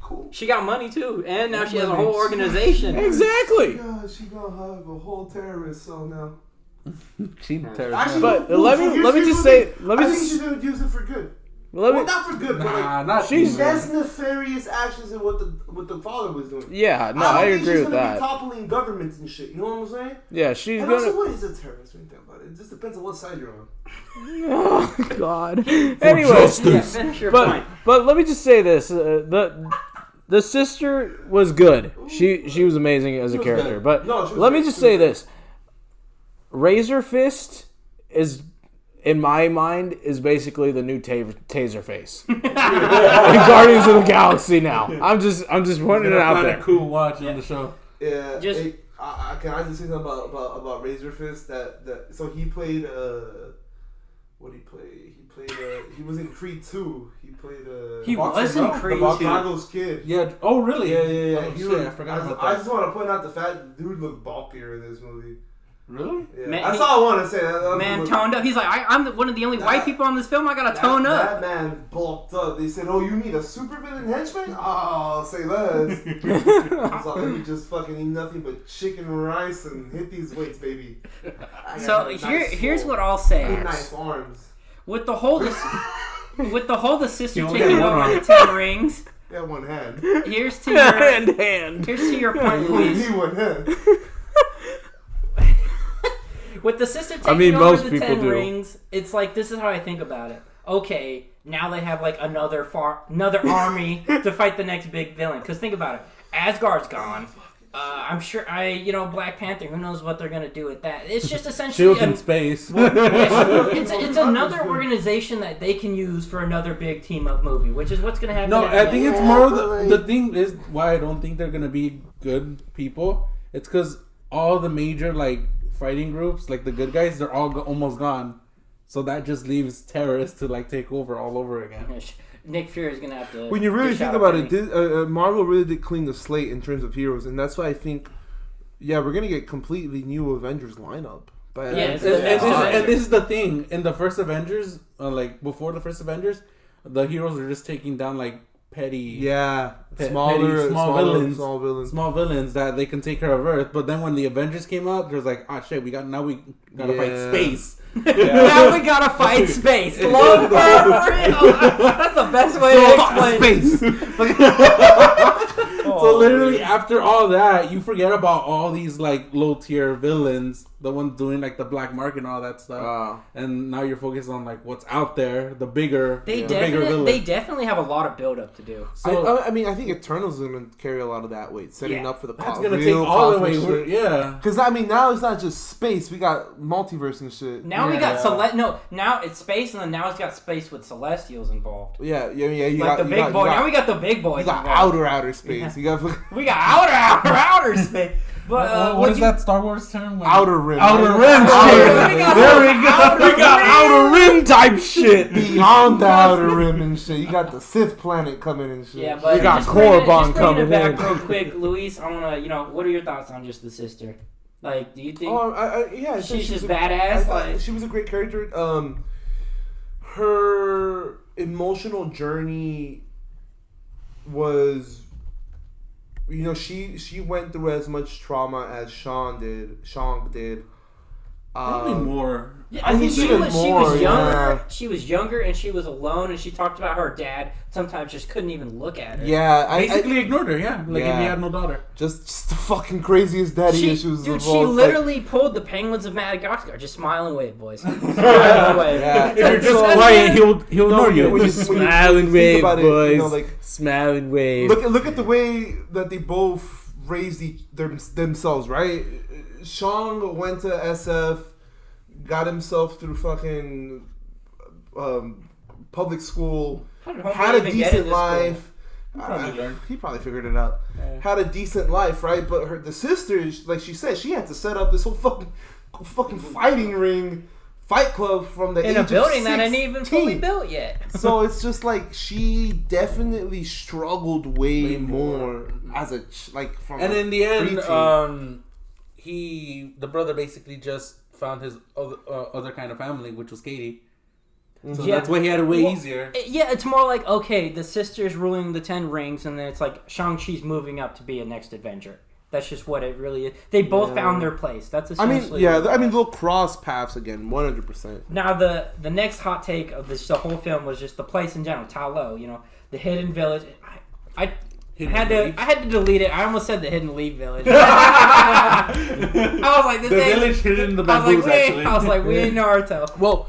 Cool. She got money too, and now she has a whole organization. Exactly. God, she gonna have a whole terrorist cell now. She terrorist. Actually, But let me just say. I think she did use it for good. Well, not for good, but not she's less nefarious actions than what the father was doing. Yeah, no, I agree with that. Be toppling governments and shit. You know what I'm saying? Yeah, she's and gonna. Also, what is a terrorist when you think about it? It just depends on what side you're on. Oh God. Anyway, finish your point. But let me just say this: the sister was good. She was amazing as a character. Good. But No, let me just say this: Razor Fist is, in my mind, is basically the new Taser Face in Guardians of the Galaxy. Now, I'm just putting it out there. A cool watch on the show. Yeah. Just can I just say something about Razor Fist? So he played what did he play? He was in Creed 2. He played he was in Creed 2. Chicago's kid. Yeah. Oh really? Yeah. Oh, shit, I forgot about that. I just want to point out the fact that dude looked bulkier in this movie. Really? Yeah. Man, that's all I want to say. Man toned up. He's like, I'm one of the only white people on this film. I gotta tone up. That man bulked up. They said, "Oh, you need a supervillain henchman? Oh, say less." So let me just fucking eat nothing but chicken and rice and hit these weights, baby. So here's what I'll say. Nice arms. With the whole the sister taking over the 10 rings. Yeah, one hand. Here's to your hand. Here's to your point, Luis. One hand. With the sister taking over most the people 10 do. rings, it's like, this is how I think about it. Okay, now they have like another army to fight the next big villain. Because think about it, Asgard's gone. I'm sure Black Panther. Who knows what they're gonna do with that? It's just essentially Shield in space. it's another organization that they can use for another big team up movie, which is what's gonna happen. No, I think it's more the thing is why I don't think they're gonna be good people. It's because all the major fighting groups, like the good guys, they're all almost gone. So that just leaves terrorists to take over all over again. Nick Fury is gonna have to. When you really think about it, Marvel really did clean the slate in terms of heroes, and that's why I think, we're gonna get completely new Avengers lineup. And this is the thing. In the first Avengers, before the first Avengers, the heroes are just taking down petty, small villains that they can take care of Earth. But then when the Avengers came out, there's shit, we gotta fight space. Now we gotta fight space. Love for real. That's the best way to explain space. So literally after all that, you forget about all these low tier villains, the ones doing the black market and all that stuff, and now you're focused on what's out there, the bigger. They definitely have a lot of build up to do. So I think Eternals is gonna carry a lot of that weight, setting up for the that's gonna take all the way. Because now it's not just space. We got multiverse and shit. Now we got now it's space, and then now it's got space with Celestials involved. Yeah. You got the big boy. Now we got the big boys. You got outer space. You got we got outer space. But what is that Star Wars term? Outer rim. Outer rim shit. There we go. We got outer rim type shit. Beyond the outer rim and shit. You got the Sith planet coming and shit. Yeah, but we got Korriban coming in. Back real quick, Luis. I wanna, what are your thoughts on just the sister? Like, do you think? Yeah, she's just a, badass. She was a great character. Her emotional journey was, she went through as much trauma as Shang did. Probably more. Yeah, I think she was younger. Yeah. She was younger and she was alone, and she talked about her dad sometimes just couldn't even look at her. Yeah, basically ignored her. Yeah, like if he had no daughter. Just the fucking craziest daddy issues. Dude, she literally pulled the penguins of Madagascar. Just smile and wave, boys. Smile and wave. Yeah. If you're just quiet, he'll ignore you. Just smile and wave, boys. Smile and wave. Look at the way that they both raised themselves, right? Shang went to SF, got himself through fucking public school, had a decent life. He probably figured it out. Yeah. Had a decent life, right? But the sisters, like she said, she had to set up this whole fucking fighting ring, fight club from the age of 16. In a building that ain't even fully built yet. So it's just like she definitely struggled way more as a from. And in the end, the brother basically just found his other kind of family, which was Katie. So that's why he had it way easier. Yeah, it's more like, okay, the sister's ruling the 10 rings, and then it's like Shang-Chi's moving up to be a next Avenger. That's just what it really is. They both found their place. That's essentially. They'll cross paths again, 100%. Now the next hot take of the whole film was just the place in general, Ta Lo. The hidden village. I had to delete it. I almost said the Hidden Leaf Village. I was like, this ain't... village hidden in the bamboos, actually. I was like, we ain't Naruto. Well,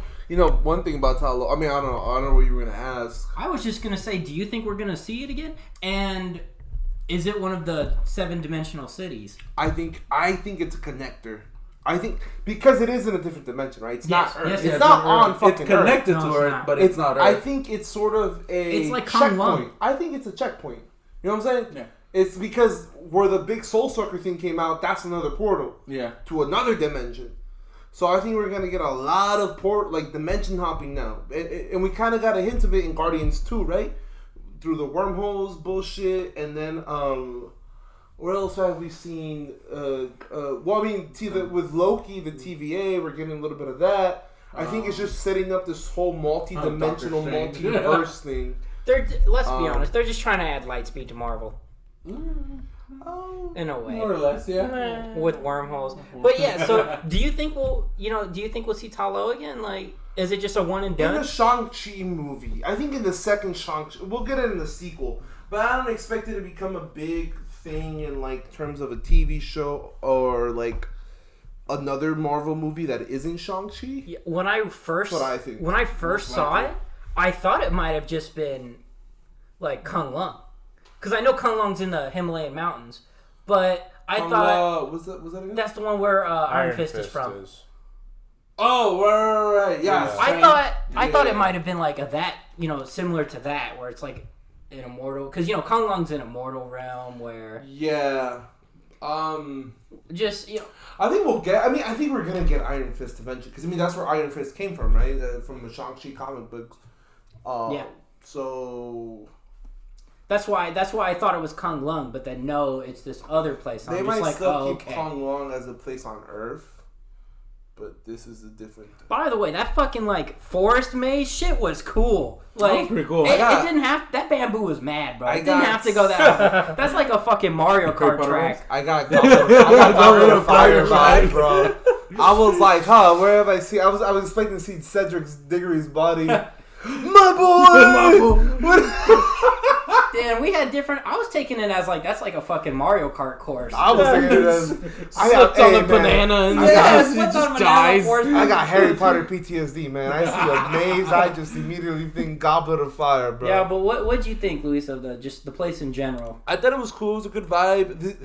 one thing about Ta Lo, I mean, I don't know what you were going to ask. I was just going to say, do you think we're going to see it again? And is it one of the 7-dimensional cities? I think it's a connector. I think because it is in a different dimension, right? It's not Earth. It's not on fucking Earth. It's connected to Earth, but it's not Earth. I think it's sort of it's like checkpoint. I think it's a checkpoint. You know what I'm saying? Yeah. It's because where the big Soul Sucker thing came out, that's another portal. Yeah. To another dimension. So I think we're going to get a lot of dimension hopping now. And we kind of got a hint of it in Guardians 2, right? Through the wormholes bullshit. And then, where else have we seen? With Loki, the TVA, we're getting a little bit of that. I think it's just setting up this whole multi-dimensional, multiverse thing. Let's be honest, they're just trying to add Lightspeed to Marvel. In a way. More or less, yeah. With wormholes. But yeah, so do you think we'll see Ta Lo again? Like, is it just a one and done? In the Shang-Chi movie. I think in the second Shang-Chi, we'll get it in the sequel. But I don't expect it to become a big thing in terms of a TV show or another Marvel movie that isn't Shang-Chi. Yeah, when I first saw it, I thought it might have just been Kung Lung, because I know Kung Lung's in the Himalayan mountains, but I thought was that again? That's the one where Iron Fist is from. Oh, right, yeah. I thought it might have been similar to that, where it's an immortal, because Kung Lung's an immortal realm where I think we're gonna get Iron Fist eventually, because that's where Iron Fist came from, right? From the Shang-Chi comic books. So that's why I thought it was Kung Lung, but then no, it's this other place. They might still keep Kung Lung as a place on Earth, but this is a different. By the way, that fucking forest maze shit was cool. That was pretty cool. It didn't have that bamboo was mad, bro. It didn't have to go that. That's like a fucking Mario Kart track. I got Goblet of Fire vibe, bro. I was like, where have I seen? I was expecting to see Cedric Diggory's body. My boy! Damn, we had different. I was taking it as that's like a fucking Mario Kart course. I was taking it as slipped on the banana and it just dies. I got Harry Potter PTSD, man. I see a maze, I just immediately think Goblet of Fire, bro. Yeah, but what'd you think, Luis, of the place in general? I thought it was cool. It was a good vibe.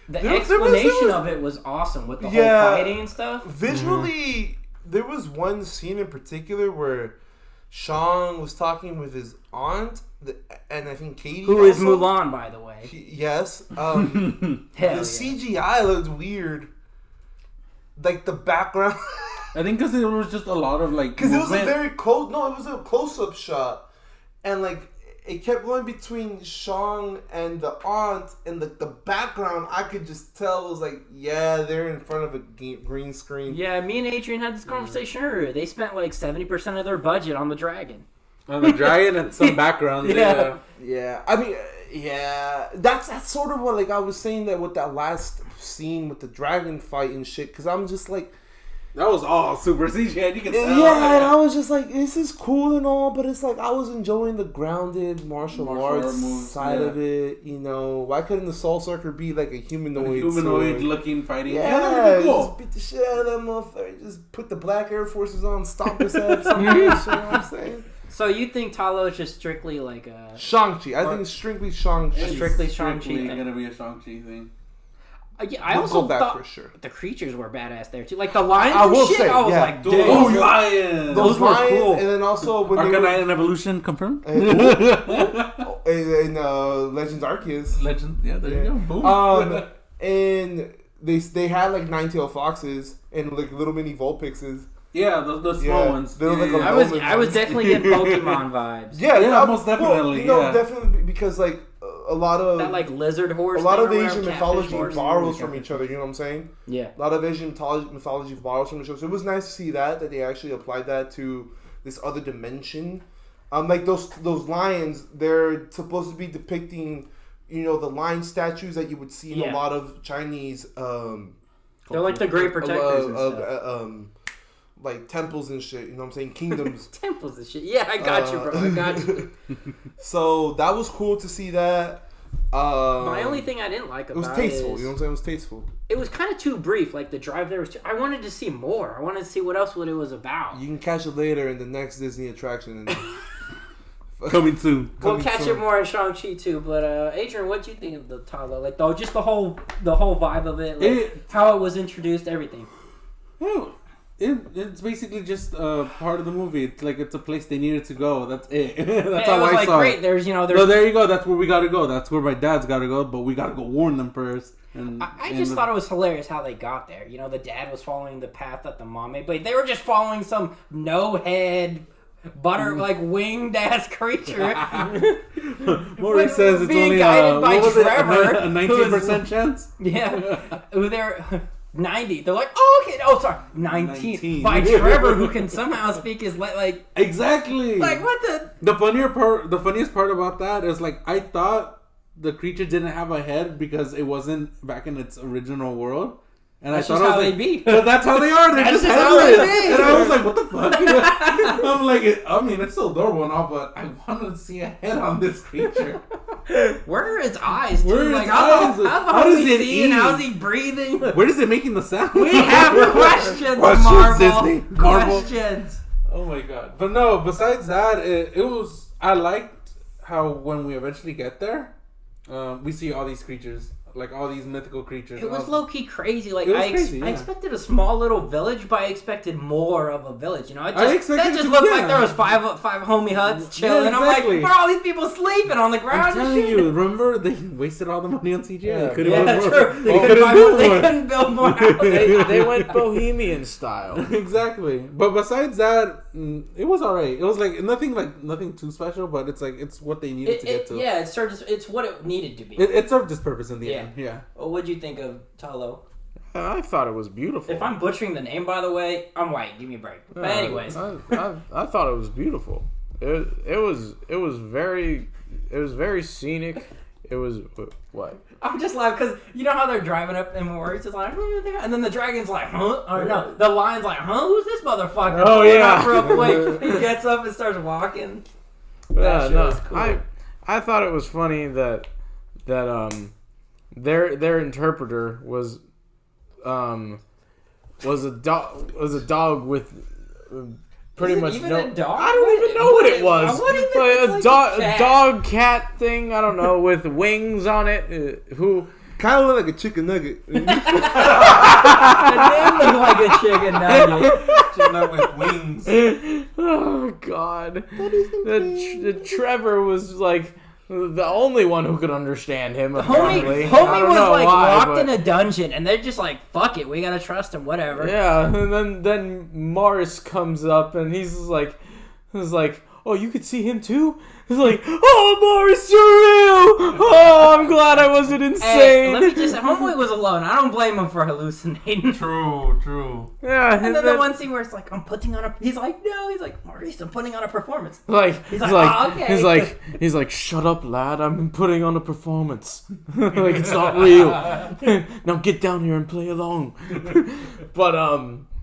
The explanation of it was awesome with the whole fighting and stuff. Visually, there was one scene in particular where Shang was talking with his aunt, and I think Katie, who is Mulan, by the way. Yes. The CGI looked weird. The background. I think because it was just a lot of because it was a very close. No, it was a close-up shot, and it kept going between Shang and the aunt, and the background, I could just tell it was like, yeah, they're in front of a green screen. Yeah, me and Adrian had this conversation earlier. They spent like 70% of their budget on the dragon. On the dragon and some background. Yeah. I mean, yeah. That's sort of what, like, I was saying that with that last scene with the dragon fight and shit, because I'm just like... That was all super CGI. You can tell. Yeah, and I was just like, this is cool and all, but it's like I was enjoying the grounded martial arts moves, side of it. You know, why couldn't the Soul Sucker be like a humanoid looking fighting? Yeah, that would be cool. Just beat the shit out of that motherfucker. Just put the black Air Forces on, stomp his head, something like that. You know what I'm saying? So you think Talo is just strictly like a Shang-Chi? I think it's strictly Shang-Chi. Strictly Shang-Chi. It's gonna be a Shang-Chi thing. Yeah, I also thought for sure. the creatures were badass there too. Like the lions I will and shit, say, I was yeah. like, Those dude. lions! Those were lions, cool. and then also when Arcanine and Evolution confirmed. and Legends Arceus. Legend, yeah, there you go. Boom. And they had like nine-tailed foxes and like little mini Vulpixes. Yeah, the small ones. They were like I was definitely getting Pokemon vibes. Yeah, most definitely. Well, definitely because like a lot of That like lizard horse. a lot of thing or Asian whatever, mythology catfish horse. borrows from each other. You know what I'm saying? Yeah. A lot of Asian mythology borrows from each other. So it was nice to see that they actually applied that to this other dimension. Like those lions, they're supposed to be depicting, you know, the lion statues that you would see in a lot of Chinese. They're like the great protectors and stuff. Like temples and shit. You know what I'm saying? Kingdoms. Temples and shit. Yeah, I got you, bro. I got you. So that was cool to see that. My only thing I didn't like about it was tasteful. is, You know what I'm saying? It was tasteful. It was kind of too brief. Like the drive there was too... I wanted to see more. I wanted to see what else it was about. You can catch it later in the next Disney attraction. Coming soon. We'll catch it more in Shang-Chi too. But Adrian, what do you think of the Talo? Like just the whole vibe of it, like how it was introduced, everything. Yeah. It's basically just part of the movie. It's like it's a place they needed to go. That's it. That's how I saw great. it. There's So there you go. That's where we gotta go. That's where my dad's gotta go. But we gotta go warn them first. And I just thought it was hilarious how they got there. You know, the dad was following the path that the mom made, but they were just following some no-head, like winged ass creature. Maury says it's only guided by what was Trevor, it, a 19% chance. Yeah, they're 90. They're like, oh, okay. Oh, sorry, 19. By Trevor, who can somehow speak his like exactly. Like what the funniest part about that is like I thought the creature didn't have a head because it wasn't back in its original world. And that's I thought just how they be. But that's how they are. They're That's just how they headless. be. And I was like, what the fuck? I'm like, I mean, it's still adorable and all, but I wanted to see a head on this creature. Where are its eyes? Dude? Where are like, its how's eyes? how How does he it seeing? eat? How's he breathing? Where is it making the sound? We have questions, Questions, Marvel. Disney. Marvel. Questions. Oh my god. But no, besides that, it was... I liked how when we eventually get there, we see all these creatures. Like all these mythical creatures. It was low-key crazy. Like I expected a small little village, but I expected more of a village. You know, that just to, looked like there was five homie huts chilling. Yeah, exactly. I'm like, where are all these people sleeping on the ground? I'm telling you, remember they wasted all the money on CGI. Yeah, true. They couldn't build more houses. They went bohemian style. Exactly. But besides that, it was alright. It was like nothing too special, but it's like it's what they needed to get to. Yeah, it's what it needed to be. It served its purpose in the end. Yeah. Well, what'd you think of Talo? I thought it was beautiful. If I'm butchering the name, by the way, I'm white. Give me a break. But anyways, I thought it was beautiful. It was very scenic. It was what? I'm just laughing because you know how they're driving up and Maurice is like, and then the dragon's like, huh? Or no, the lion's like, huh? Who's this motherfucker? Oh yeah. Real quick, he gets up and starts walking. Yeah, no, was cool. I thought it was funny that their interpreter was a dog with pretty much even no. a dog? I don't even know what it was. What A dog cat thing. I don't know with wings on it. Who kind of look like a chicken nugget. It did look like a chicken nugget. Chicken nugget with wings. Oh God! The Trevor was like the only one who could understand him. Homie was like locked in a dungeon, and they're just like, "Fuck it, we gotta trust him, whatever." Yeah, and then Morris comes up, and he's like, oh, you could see him too? It's like, oh, Morris, you're real! Oh, I'm glad I wasn't insane. Hey, let me just say, homeboy was alone. I don't blame him for hallucinating. True. Yeah, And then the one scene where it's like, he's like, no, he's like, Maurice, I'm putting on a performance. He's okay. He's like, shut up, lad. I'm putting on a performance. Like, it's not real. Now get down here and play along. But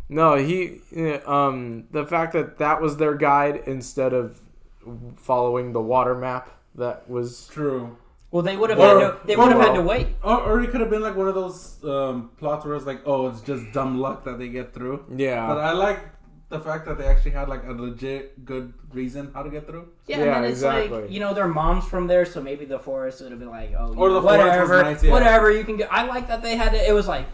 no, the fact that was their guide instead of following the water map, that was true. Well, they would have had to wait. Or it could have been like one of those plots where it's like, oh, it's just dumb luck that they get through. Yeah. But I like the fact that they actually had like a legit good reason how to get through. Yeah, and then it's like, their mom's from there, so maybe the forest would have been like, oh, or the whatever, forest was nice, whatever, you can go. I like that they had to, it was like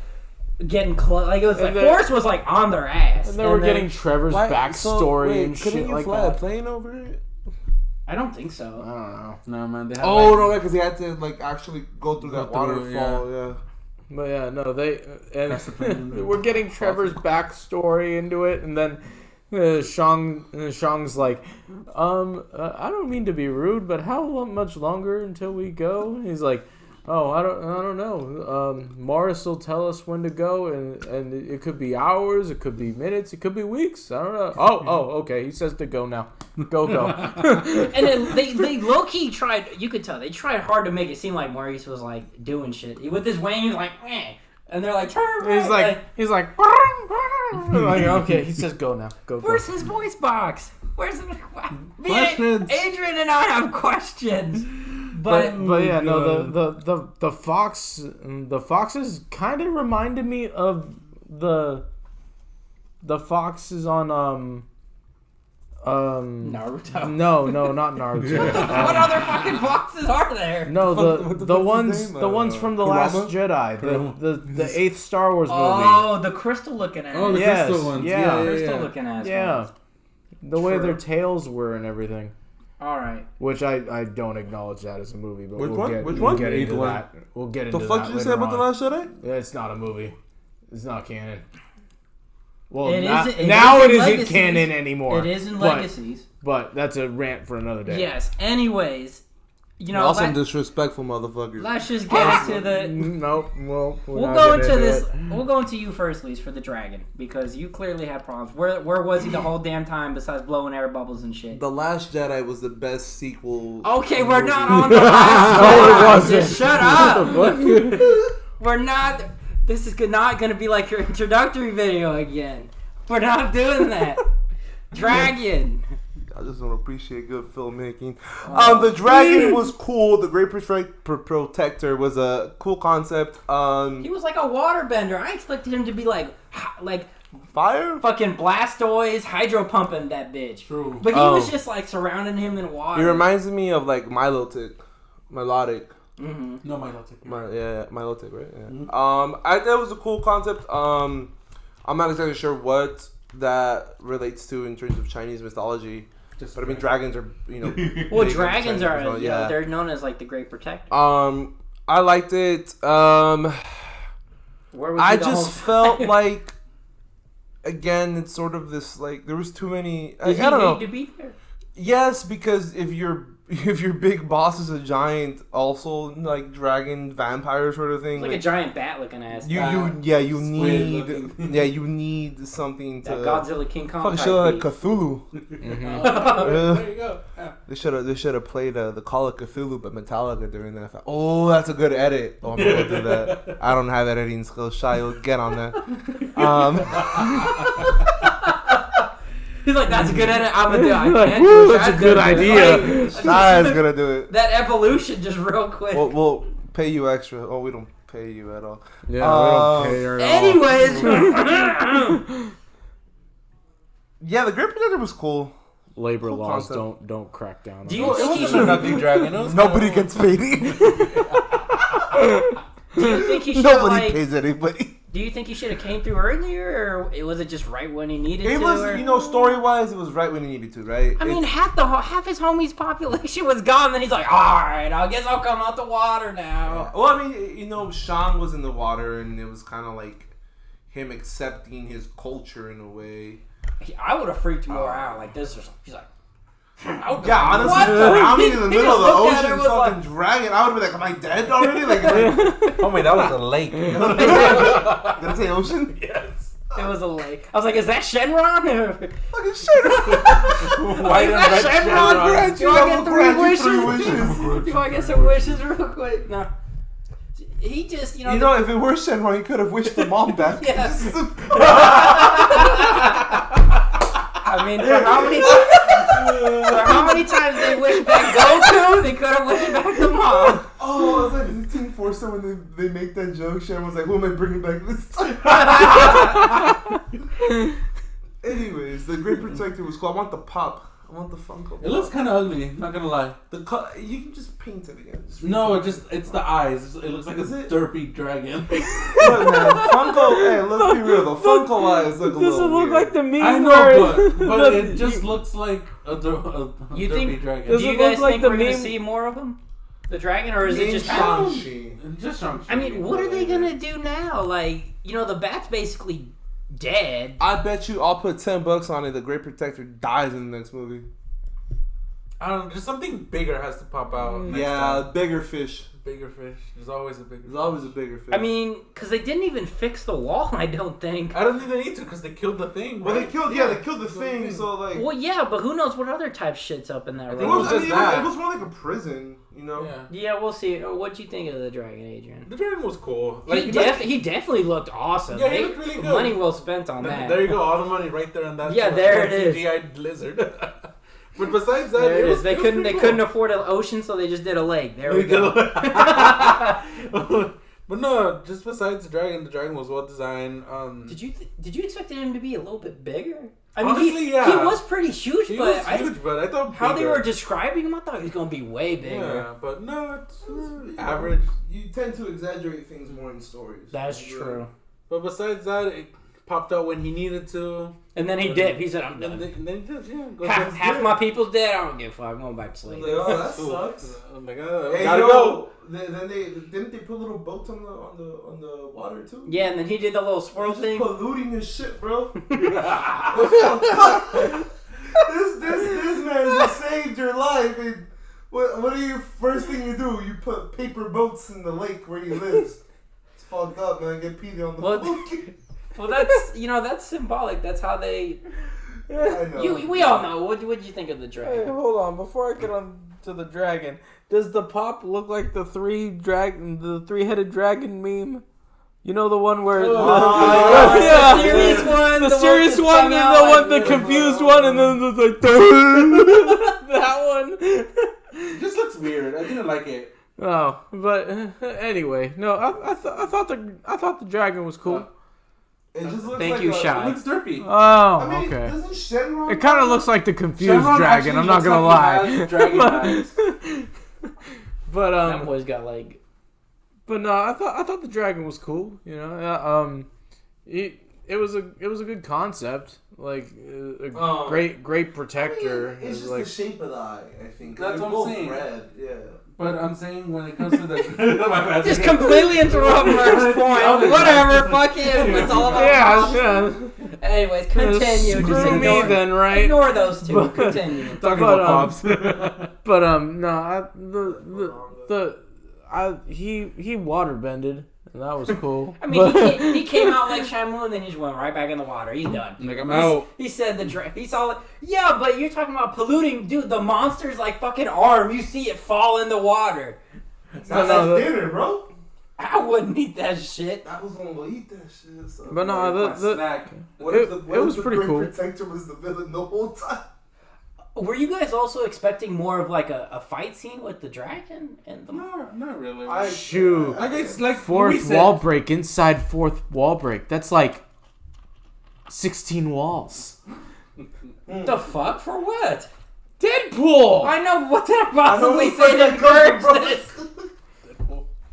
getting close, like it was like forest was like on their ass. And they were getting Trevor's backstory and shit like fly that. a plane over it? I don't think so. I don't know. No, man. They had no, because he had to like actually go through that waterfall. Yeah. But yeah, no, they we're getting Trevor's backstory into it, and then Shang's like, I don't mean to be rude, but how much longer until we go? And he's like, oh, I don't know. Morris will tell us when to go, and it could be hours, it could be minutes, it could be weeks. I don't know. Oh, okay. He says to go now. Go. And then they low key tried. You could tell they tried hard to make it seem like Maurice was like doing shit with his wang. He's like, meh. And they're like, turn. He's like, okay. He says go now. Go. Where's his voice box? Where's questions? Adrian and I have questions. But yeah, no, the foxes kind of reminded me of the foxes on Naruto. No, not Naruto. What other fucking foxes are there? No, the ones from the Last Jedi, the 8th Star Wars movie. Oh, the crystal looking ass. Oh, the crystal ones. Yeah, crystal looking ass. Yeah, ones. the way their tails were and everything. All right. Which I don't acknowledge that as a movie, but Which one? We'll get into that. We'll get into that. The fuck did you say about The Last Jedi? It's not a movie. It's not canon. Well, it isn't canon anymore. It is in Legacies. But that's a rant for another day. Yes. Anyways, y'all some disrespectful motherfuckers. Let's just get into the. Nope. Well, we'll go into this. We'll go into you first, Lise, for the dragon, because you clearly have problems. Where was he the whole damn time besides blowing air bubbles and shit? The Last Jedi was the best sequel. Okay, we're not on the last one. No, it wasn't. Just shut up. We're not. This is not going to be like your introductory video again. We're not doing that. Dragon. I just don't appreciate good filmmaking. The dragon was cool. The Great Protector was a cool concept. He was like a waterbender. I expected him to be like fire, fucking Blastoise, hydro pumping that bitch. True. But he was just like surrounding him in water. He reminds me of like Milotic. Mm-hmm. No, Milotic. Milotic, right? Yeah. Mm-hmm. I thought it was a cool concept. I'm not exactly sure what that relates to in terms of Chinese mythology. But I mean, dragons are, well, dragons are, they're known as like the Great Protector. I liked it. I just felt like, again, it's sort of this like there was too many. I don't know. To be there? Yes, because if your big boss is a giant, also like dragon vampire sort of thing, it's like a giant bat looking ass. You need something to that Godzilla King Kong. Fucking shit like Cthulhu. Mm-hmm. There you go. Yeah. They should have played the Call of Cthulhu by Metallica during that. Oh, that's a good edit. Oh, I'm gonna do that. I don't have editing skills. Shy, you'll get on that. He's like, that's a good edit. I'm gonna do it. I can't do it. That's a good idea. Shy is gonna do it. That evolution just real quick. We'll pay you extra. Oh, we don't pay you at all. Yeah, we don't pay her at all. Yeah, the Great Protector was cool. Labor cool laws concept. don't crack down. Do you it wasn't a nothing dragon. Nobody gets paid. Do you think he should Nobody pays anybody. Do you think he should have came through earlier, or was it just right when he needed to? It was, story-wise, it was right when he needed to, right? I mean, half his homie's population was gone. Then he's like, all right, I guess I'll come out the water now. Well, I mean, Shang was in the water, and it was kind of like him accepting his culture in a way. I would have freaked more out like this or something. He's like, Yeah, honestly, What the- drowning in the he middle of the just looked at her ocean, and was fucking dragging. I would be like, am I dead already? Like, Oh my, that was a lake. gonna say ocean? Yes. It was a lake. I was like, is that Shenron? Fucking shit. White and red Shenron? Do I get three wishes? Do I get some wishes real quick? No. He just, You know, if it were Shenron, he could have wished the mom back. Yeah. I mean, for how many times they wished back Goku, they could have wished back the mom. Oh, I was like, in Team Forcer when they make that joke, Sharon was like, who am I bringing back this time? Anyways, the Great Protector was cool. I want the pop. I want the Funko. It looks kind of ugly. Not gonna lie. You can just paint it again. No, it's the eyes. It looks like a Is it? derpy dragon. Look, man, Funko. Hey, let's be real though. Funko eyes look a little Doesn't look weird. like the meme. I where know, but it just looks like a You derpy think- dragon. Do you it guys look like think the we're going to meme- see more of them? The dragon? Or is it just Shang-Chi? Just Shang Chi. I mean, what are they going to do now? Like, you know, the bat's basically dead. I bet you I'll put $10 on it. The Great Protector dies in the next movie. I don't know. Just something bigger has to pop out. Next Yeah, time. bigger fish. Bigger fish. There's always a bigger. There's always a bigger fish. I mean, because they didn't even fix the wall, I don't think. I don't think they need to because they killed the thing. well, right? they killed the thing. So like, Well, yeah, but who knows what other type shit's up in that I it think room. was, just that. it was more like a prison, you know. Yeah. Yeah, we'll see. What'd you think of the dragon, Adrian? The dragon was cool. He definitely looked awesome. Yeah, he looked really good. Money well spent on that. There you go. All the money right there on that. Yeah, there it is. CGI lizard. But besides that, There it is. was- They was couldn't. pretty They couldn't afford an ocean, so they just did a lake. There we cool. go. But no, just besides the dragon was well designed. Did you expect him to be a little bit bigger? I mean, Honestly, he yeah. was pretty huge, He but was huge, but I thought how they bigger. were describing him, I thought he was gonna be way bigger. Yeah, but no, it's average. You tend to exaggerate things more in stories. That's true. But besides that, it popped out when he needed to. And then he dipped. He said, "I'm And done. then he did, yeah. Go Half my people's dead. I don't give a fuck. I'm going back to sleep." Like, oh, that sucks. I'm like, Hey, gotta yo, go. Then didn't they put little boats on the water too? Yeah, and then he did the little swirl Just thing. polluting his shit, bro. this man just saved your life. And what are you first thing you do? You put paper boats in the lake where he lives. It's fucked up, man. Get peed on the Well, floor. well, that's symbolic. That's how they. I know. We all know. What'd you think of the Hey, dragon? hold on. Before I get on to the dragon, does the pop look like the three-headed dragon meme? You know the one where the serious one, the the serious one one, that's and tongue the out, one, the like, confused one, and then the that one. It just looks weird. I didn't like it. Oh, but anyway, no, I thought the dragon was cool. It just looks Thank like you, a, Shy. It looks derpy. Oh, I mean, okay. doesn't Shenron? It kind of looks like the confused Shenron dragon. actually I'm not looks gonna like he lie. has dragon eyes. But That boy's got like. But no, I thought the dragon was cool. You know, it was a good concept. Like a great protector. I mean, it's just like, the shape of the eye. I think That's they're what I'm both saying. red. Yeah. But I'm saying when it comes to the my bad. Just completely interrupt Merck's point. Whatever, fuck him. It's all about yeah. Anyways, continue. Screw Just me ignore, then, right? ignore those two. Continue. Talking But, about pops. But no, he waterbended, and that was cool. I mean, But- he came out like Shamu, and then he just went right back in the water. He's done. Like, I'm out. He said he saw like, yeah, but you're talking about polluting, dude. The monster's like fucking arm. You see it fall in the water. That's no, dinner, bro. I wouldn't eat that shit. I was gonna go eat that shit. So. But no, My snack. What it- if it what was if the pretty Great cool. Protector was the villain the whole time. Were you guys also expecting more of like a fight scene with the dragon and the? No, not really. Shoot. Like it's like we Fourth said, wall break inside fourth wall break. That's like 16 walls. The fuck for what? Deadpool. I know what did I possibly who say to fucking comes encourage from, this?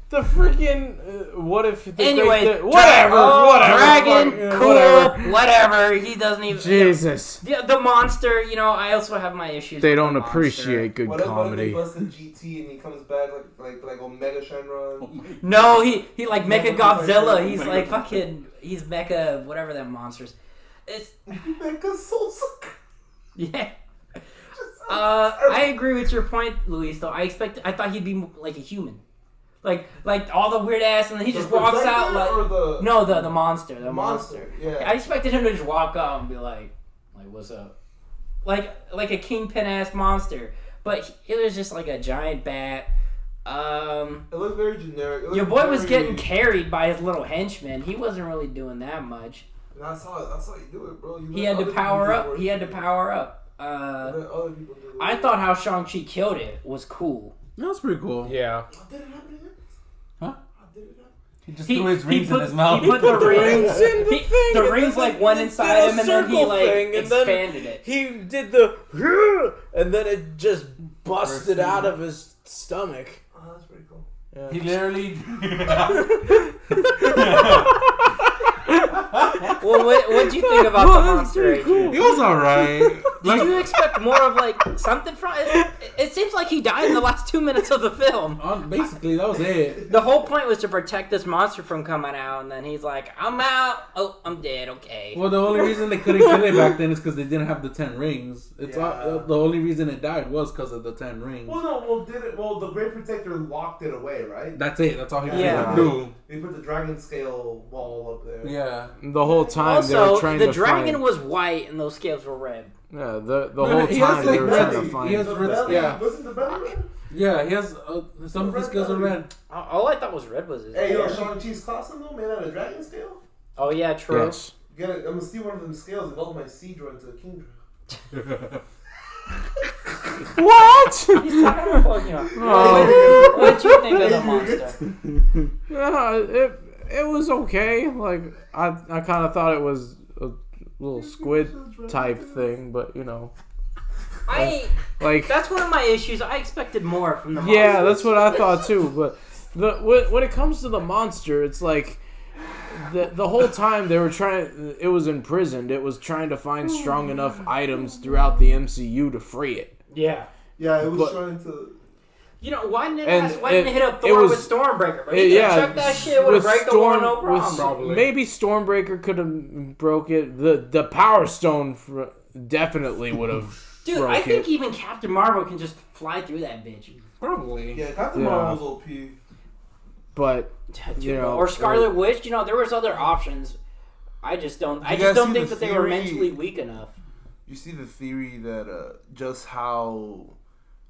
The freaking what if? Anyway, whatever. Dragon, fuck, cool, whatever. He doesn't even. Jesus. Yeah, the monster. You know, I also have my issues. They with don't the monster. appreciate good What if they comedy. bust in GT and he comes back like Omega Shenron? No, he like Mecha Godzilla. He's Mecha like Godzilla. fucking. He's Mecha whatever that monster's. It's Mecha Soul Sucker. yeah. I agree with your point, Luis. Though I thought he'd be like a human, like all the weird ass, and then he just walks out like the monster, the monster. Yeah. I expected him to just walk out and be like what's up, like a kingpin ass monster. But it was just like a giant bat. It looked very generic. Your boy was getting carried by his little henchman. He wasn't really doing that much. And I saw you do it, bro. He had to power up. I thought how Shang-Chi killed it was cool. That was pretty cool. Yeah. Did it happen again? Huh? Did it happen? He just threw his rings in his mouth. He put the rings in the thing. The rings like went inside him, and then he expanded it. He did the, and then it just busted out of his stomach. Oh, that's pretty cool. Yeah. He literally. Well, what'd you think about the monster? Adrian? He was alright. Did you expect more of like something from it? It seems like he died in the last 2 minutes of the film. Basically, that was it. The whole point was to protect this monster from coming out, and then he's like, "I'm out. Oh, I'm dead. Okay." Well, the only reason they couldn't kill it back then is because they didn't have the 10 rings. It's the only reason it died was because of the 10 rings. Well, no. Well, the Great Protector locked it away, right? That's it. That's all he Yeah. could do. They put the dragon scale wall up there. Yeah. The whole time they were Also, trying the to dragon find. was white and those scales were red. Yeah, the whole he has, time like, they were red- trying to find. he has red. Yeah. Wasn't the belly red? Yeah, he has some of his skills are red. All I thought was red was his Hey, hair. Shang-Chi's costume though, made out of dragon scale? Oh yeah, true. Yes. I'm gonna steal one of them scales and go my seed droid to a king droid. What? He's talking about fucking up. Oh. What did you think of the monster? Yeah, it was okay. Like I kind of thought it was a little squid type thing, but you know, like that's one of my issues. I expected more from the monster. yeah, that's what I thought too. But when it comes to the monster, it's like the whole time they were trying. It was imprisoned. It was trying to find strong enough items throughout the MCU to free it. Yeah. Yeah, it was trying to. You know, why didn't And it hit up Thor with Stormbreaker? Bro? He could chuck that shit, would have break the wall, no problem. Maybe Stormbreaker could have broke it. The Power Stone definitely would have. Dude, I think even Captain Marvel can just fly through that bitch. Probably. Yeah, Captain Marvel's OP. But you know, or Scarlet Witch. You know, there was other options. I just don't think that they were mentally weak enough. You see the theory that just how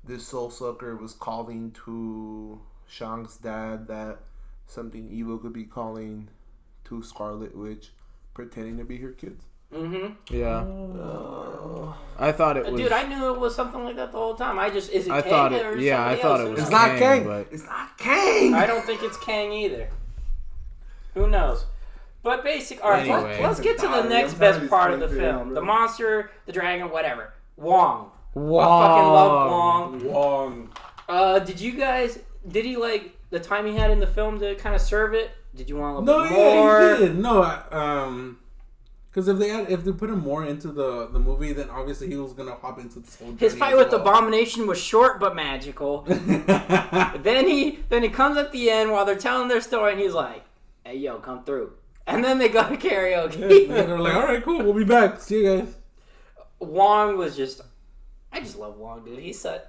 this soul sucker was calling to Shang's dad that something evil could be calling to Scarlet Witch, pretending to be her kids. Mm-hmm. Yeah. I thought it was. Dude, I knew it was something like that the whole time. Is it I Kang thought or it. Yeah, I thought it was. It's not Kang. But It's not Kang. I don't think it's Kang either. Who knows? But alright, Anyway. let's get to the next best part of the film. The monster, the dragon, whatever. Wong. I fucking love Wong. Did he like the time he had in the film to kind of serve it? Did you want a little bit more? Yeah, he did. No, because if they put him more into the movie, then obviously he was gonna hop into this whole. His fight with Abomination was short but magical. then he comes at the end while they're telling their story, and he's like, "Hey, yo, come through." And then they go to karaoke. They're like, "All right, cool, we'll be back. See you guys." Wong was I just love Wong, dude.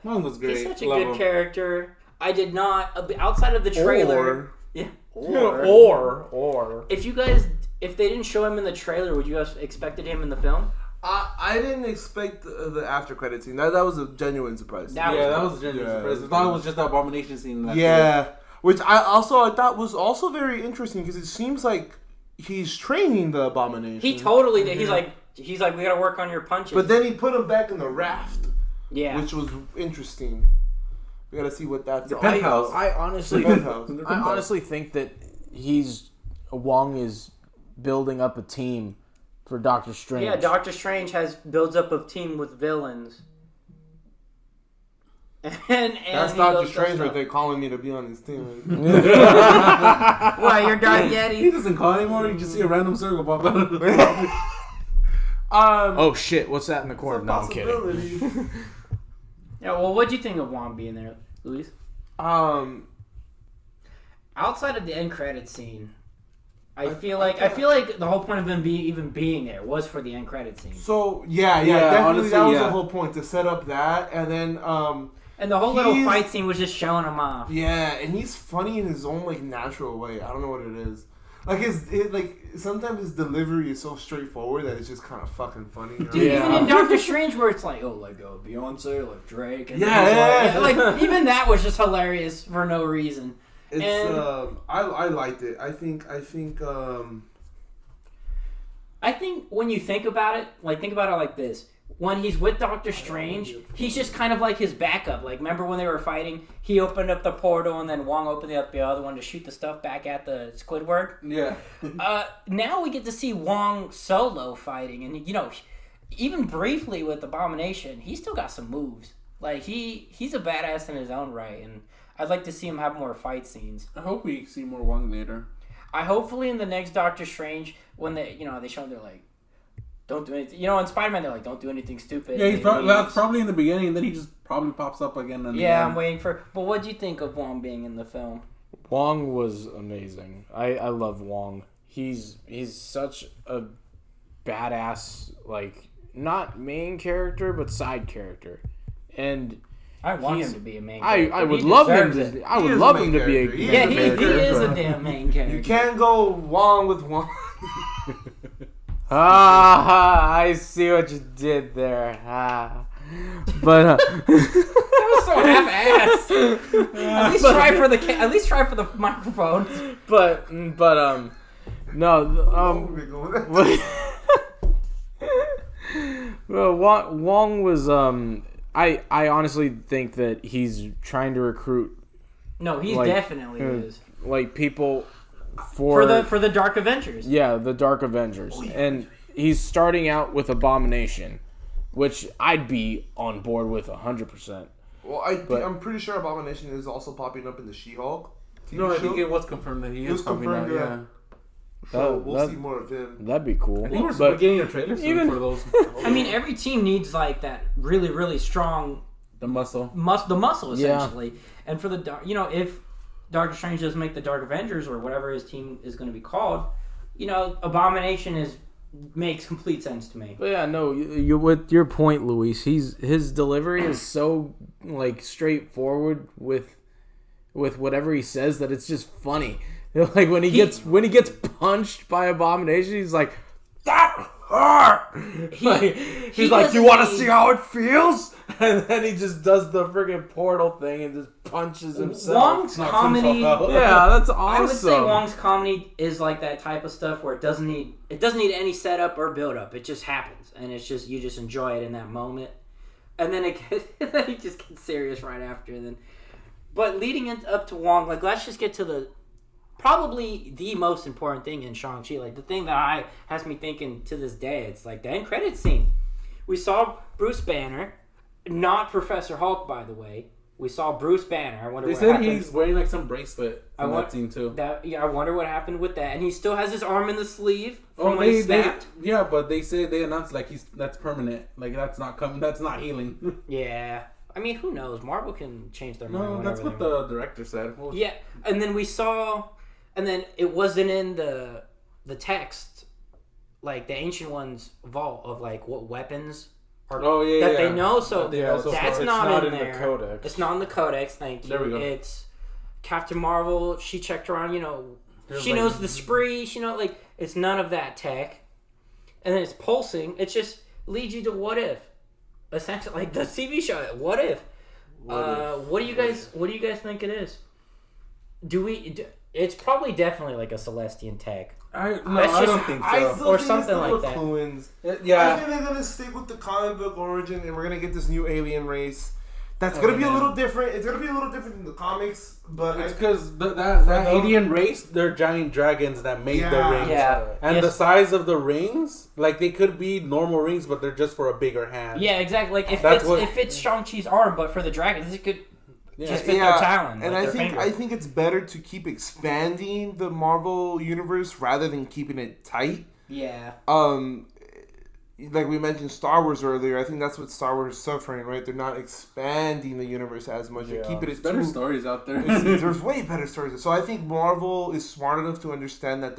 Wong was great. He's such a good character. I did not, outside of the trailer. Or If they didn't show him in the trailer, would you have expected him in the film? I didn't expect the after credit scene. That was a genuine surprise. That was a genuine surprise. I thought it was just the Abomination scene. Which I thought was also very interesting because it seems like he's training the Abomination. He totally did. He's like, we gotta work on your punches. But then he put him back in the raft. Yeah. Which was interesting. We gotta see what that's all. Penthouse. I honestly think that Wong is building up a team for Doctor Strange. Yeah, Doctor Strange builds up a team with villains. And that's Doctor Strange right there calling me to be on his team. Why, you're Darth Yeti? He doesn't call anymore. You just see a random circle pop out. Oh shit! What's that in the corner? No, I'm kidding. Yeah, well, what'd you think of Wong being there, Luis? Outside of the end credit scene, I feel like the whole point of him even being there was for the end credit scene. So definitely honestly, that was the whole point, to set up that, and then and the whole little fight scene was just showing him off. Yeah, and he's funny in his own like natural way. I don't know what it is. Like sometimes his delivery is so straightforward that it's just kind of fucking funny. You know? Dude, even in Doctor Strange, where it's like, Beyonce, like Drake, and like even that was just hilarious for no reason. It's I liked it. I think when you think about it like this. When he's with Doctor Strange, he's just kind of like his backup. Like, remember when they were fighting? He opened up the portal, and then Wong opened up the other one to shoot the stuff back at the Squidward. Yeah. Now we get to see Wong solo fighting, and even briefly with Abomination, he's still got some moves. Like he's a badass in his own right, and I'd like to see him have more fight scenes. I hope we see more Wong later. I hopefully in the next Doctor Strange, when they show him, they're like, don't do anything. In Spider-Man, they're like, don't do anything stupid. Yeah, that's probably in the beginning, and then he just probably pops up again. I'm waiting for... But what do you think of Wong being in the film? Wong was amazing. I love Wong. He's such a badass, like, not main character, but side character. And... I want him to be a main character. I would love him to be a main character. Yeah, he is a damn main character. You can't go Wong with Wong. I see what you did there. But that was so half-assed. At least try for the microphone. But no. Well, Wong was I honestly think that he's trying to recruit. No, he definitely is. Like people. For the Dark Avengers. Yeah, the Dark Avengers. And he's starting out with Abomination, which I'd be on board with 100%. Well, I'm pretty sure Abomination is also popping up in the She-Hulk TV No, I show. think it was confirmed that he is coming out, yeah. So we'll see more of him. That'd be cool. I think we're getting a trailer soon for those. I mean, every team needs like that really, really strong... The muscle. The muscle, essentially. Yeah. And for the... if Doctor Strange doesn't make the Dark Avengers or whatever his team is going to be called, Abomination makes complete sense to me. But yeah, no, you with your point, Luis. His delivery is so like straightforward with whatever he says that it's just funny. Like when he gets punched by Abomination, he's like, that hurt. He's like, you want to see how it feels? And then he just does the friggin' portal thing and just punches himself. Wong's comedy, yeah, that's awesome. I would say Wong's comedy is like that type of stuff where it doesn't need any setup or build up. It just happens, and it's just you just enjoy it in that moment, and then it just gets serious right after. But leading up to Wong, like let's just get to probably the most important thing in Shang Chi, like the thing that has me thinking to this day. It's like the end credits scene. We saw Bruce Banner. Not Professor Hulk, by the way. We saw Bruce Banner. I wonder. They said he's wearing like some bracelet in that scene too. I wonder what happened with that. And he still has his arm in the sleeve from when he snapped. Yeah, but they announced like that's permanent. Like that's not coming. That's not healing. Yeah, I mean, who knows? Marvel can change their mind. No, that's what the director said. Yeah, and then we saw, and then it wasn't in the text, like the Ancient One's vault of like what weapons. They know, so that's not in there. The codex. It's not in the codex. Thank you. There we go. It's Captain Marvel. She checked around. She knows the spree. She knows it's none of that tech, and then it's pulsing. It just leads you to what if, essentially, like the TV show. What if? What do you guys think it is? It's probably definitely like a Celestian tech. I don't think so. Or something like that. Yeah. I think they're gonna stick with the comic book origin, and we're gonna get this new alien race. That's gonna be a little different. It's gonna be a little different than the comics, but it's because that alien race, they're giant dragons that made the rings. Yeah. And the size of the rings, like they could be normal rings, but they're just for a bigger hand. Yeah, exactly. Like if it's Shang-Chi's arm, but for the dragons, it could. Just fit their talon. And like I think it's better to keep expanding the Marvel universe rather than keeping it tight. Yeah. Like we mentioned Star Wars earlier, I think that's what Star Wars is suffering, right? They're not expanding the universe as much. They're keeping it better stories out there. There's way better stories. So I think Marvel is smart enough to understand that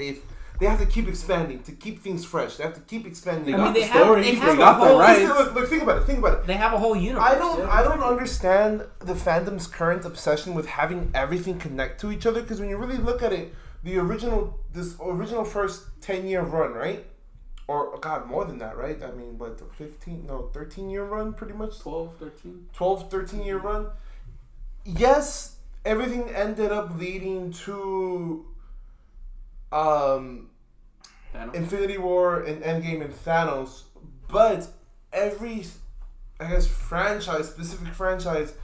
they have to keep expanding to keep things fresh. They have to keep expanding. They have Look, think about it. They have a whole universe. I don't understand the fandom's current obsession with having everything connect to each other. Because when you really look at it, this original first 10-year run, right? Or God, more than that, right? I mean, what, 13-year run, pretty much. 13-year run. Yes, everything ended up leading to Infinity War and Endgame and Thanos, but every, I guess, specific franchise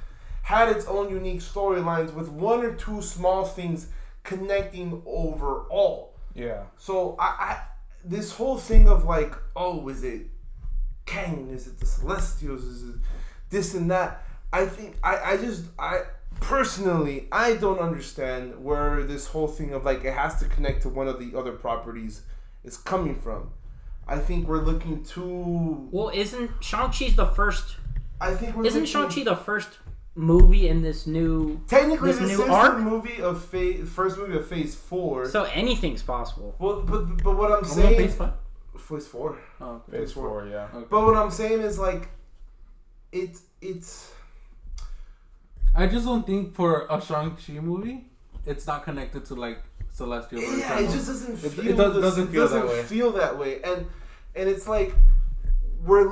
had its own unique storylines with one or two small things connecting overall. Yeah. So I this whole thing of like, oh, is it Kang? Is it the Celestials? Is it this and that? I think I personally, I don't understand where this whole thing of like it has to connect to one of the other properties is coming from. I think we're looking too. Well, isn't Shang-Chi's the first? Isn't Shang-Chi the first movie in this new? Technically, this is arc? the movie of first movie of Phase 4. So anything's possible. Well, but what I'm saying. Phase 5? Phase 4. Oh, Phase 4, yeah. Okay. But what I'm saying is like, it's. I just don't think for a Shang-Chi movie, it's not connected to like Celestial. Yeah, it just doesn't feel. It doesn't feel that way. And it's like we're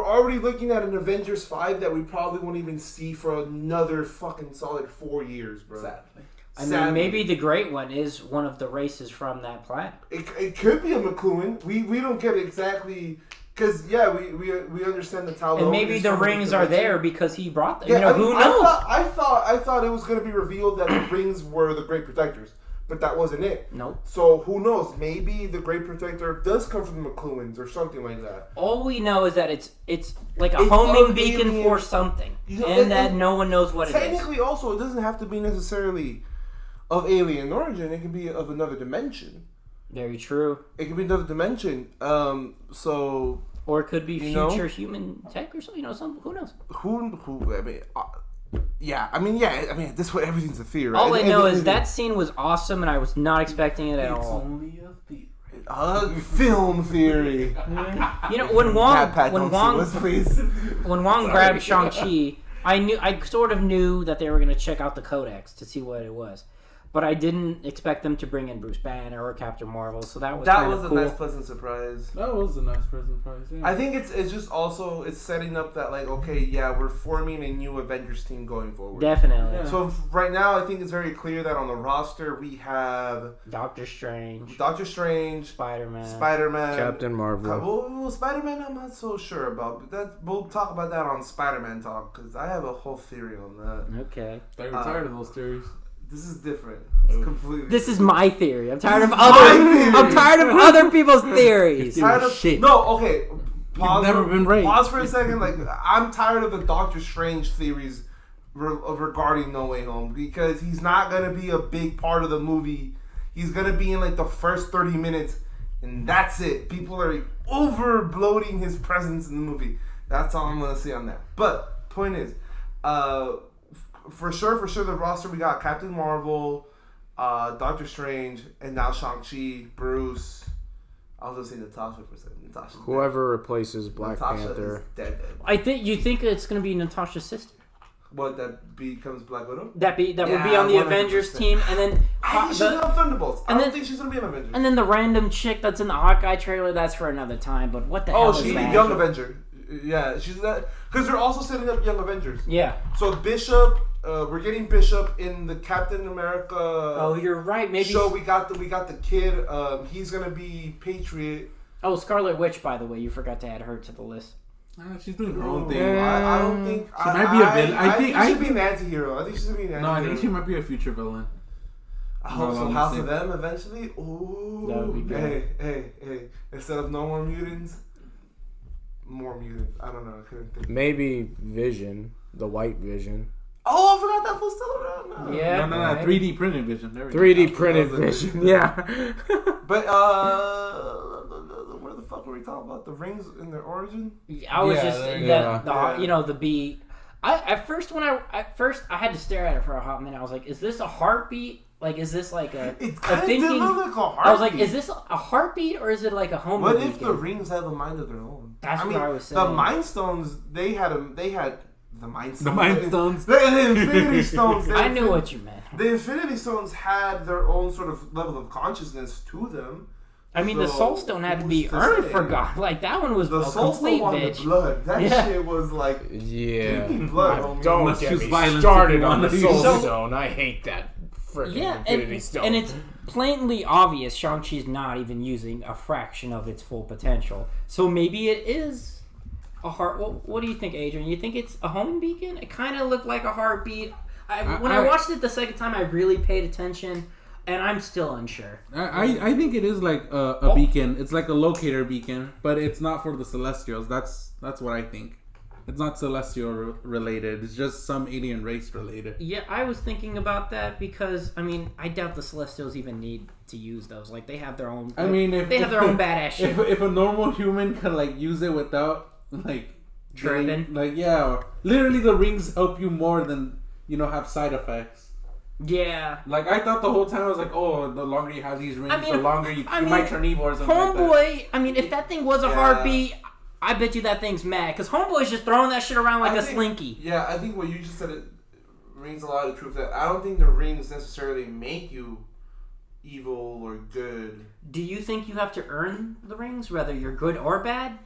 already looking at an Avengers 5 that we probably won't even see for another fucking solid 4 years, bro. Sadly. I mean, maybe the Great One is one of the races from that planet. It could be a McLuhan. We don't get exactly. Because, yeah, we understand the Talon. And maybe the rings are there because he brought them. Yeah, who knows? I thought it was going to be revealed that the rings were the Great Protectors. But that wasn't it. Nope. So, who knows? Maybe the Great Protector does come from the McLuhans or something like that. All we know is that it's like a homing beacon alien. for something. You know, and that no one knows what it is. Technically, also, it doesn't have to be necessarily of alien origin. It can be of another dimension. Very true. It could be another dimension. So... Or it could be future human tech or something. Who knows? I mean, this way everything's a theory. Right? All I know is that scene was awesome, and I was not expecting it at all. It's only a theory. Film theory. You know, when Wong grabbed Shang-Chi, I sort of knew that they were going to check out the codex to see what it was. But I didn't expect them to bring in Bruce Banner or Captain Marvel, so that was kind of cool. a nice, pleasant surprise. That was a nice pleasant surprise. Yeah. I think it's just also it's setting up that like we're forming a new Avengers team going forward. Definitely. Yeah. So right now, I think it's very clear that on the roster we have Doctor Strange, Spider-Man, Captain Marvel. Well, Spider-Man, I'm not so sure about. But that we'll talk about that on Spider-Man Talk because I have a whole theory on that. Okay. I'm tired of those theories. This is different. It's completely. This is my theory. I'm tired of other people's theories. Shit. No, okay. Pause. You've never been right. Pause for a second. Like I'm tired of the Doctor Strange theories regarding No Way Home because he's not gonna be a big part of the movie. He's gonna be in like the first 30 minutes, and that's it. People are over bloating his presence in the movie. That's all I'm gonna say on that. But point is, for sure, the roster we got Captain Marvel, Doctor Strange, and now Shang-Chi, Bruce. I was gonna say Natasha for a second. Natasha's whoever replaces Black Panther. Is dead. You think it's gonna be Natasha's sister? What, that becomes Black Widow? That would be on the 100%. Avengers team, and then I think she's on Thunderbolts. I don't think she's gonna be an Avenger. And then the random chick that's in the Hawkeye trailer, that's for another time. But what the hell is that? Oh, she's a young Avenger. Yeah, she's that because they're also setting up young Avengers. Yeah. So Bishop, we're getting Bishop in the Captain America. Oh, you're right. Maybe. So we got the kid. He's gonna be Patriot. Oh, Scarlet Witch, by the way, you forgot to add her to the list. She's doing her own thing. I don't think she might be a villain. I think she'd be an anti-hero. I think she's gonna be an anti-hero. No, I think she might be a future villain. I hope so. House of M eventually. Ooh. That would be good. Hey. Instead of no more mutants. More mutants. I don't know. I couldn't think. Maybe Vision, the White Vision. Oh, I forgot that fool's still around. No. Yeah. No. 3D printed Vision. There we go. 3D printed Vision. Yeah. But where the fuck were we talking about? The rings and their origin? I was the bee. At first I had to stare at it for a hot minute. I was like, is this a heartbeat Like, is this like a thinking? Look like a heartbeat. I was like, is this a heartbeat or is it like a homing What beacon? if the rings have a mind of their own? That's what I was saying. The Mind Stones, they had the Mind Stones. The Mind Stones. The Infinity Stones. I knew what you meant. The Infinity Stones had their own sort of level of consciousness to them. I mean, the Soul Stone had to be earned for God. Like, that one was the a Soul complete Stone bitch. The blood. That shit was like drinking blood. Homie. Don't get me started on the Soul Stone. I hate that freaking Infinity Stone. And it's plainly obvious Shang-Chi's not even using a fraction of its full potential. So maybe it is a heart. What do you think, Adrian? You think it's a homing beacon? It kind of looked like a heartbeat. When I watched it the second time, I really paid attention. And I'm still unsure. I think it is like a beacon. It's like a locator beacon, but it's not for the Celestials. That's what I think. It's not Celestial related. It's just some alien race related. Yeah, I was thinking about that because, I mean, I doubt the Celestials even need to use those. Like, they have their own... I mean, they have their own badass shit. If a normal human can, like, use it without, like... Tripping? Like, yeah. Literally, the rings help you more than, have side effects. Yeah. Like, I thought the whole time, I was like, oh, the longer you have these rings, the longer you might turn evil or something Homeboy, like that. I mean, if that thing was a heartbeat, I bet you that thing's mad. Because Homeboy's just throwing that shit around like a slinky. Yeah, I think what you just said it rings a lot of truth. That I don't think the rings necessarily make you evil or good. Do you think you have to earn the rings, whether you're good or bad?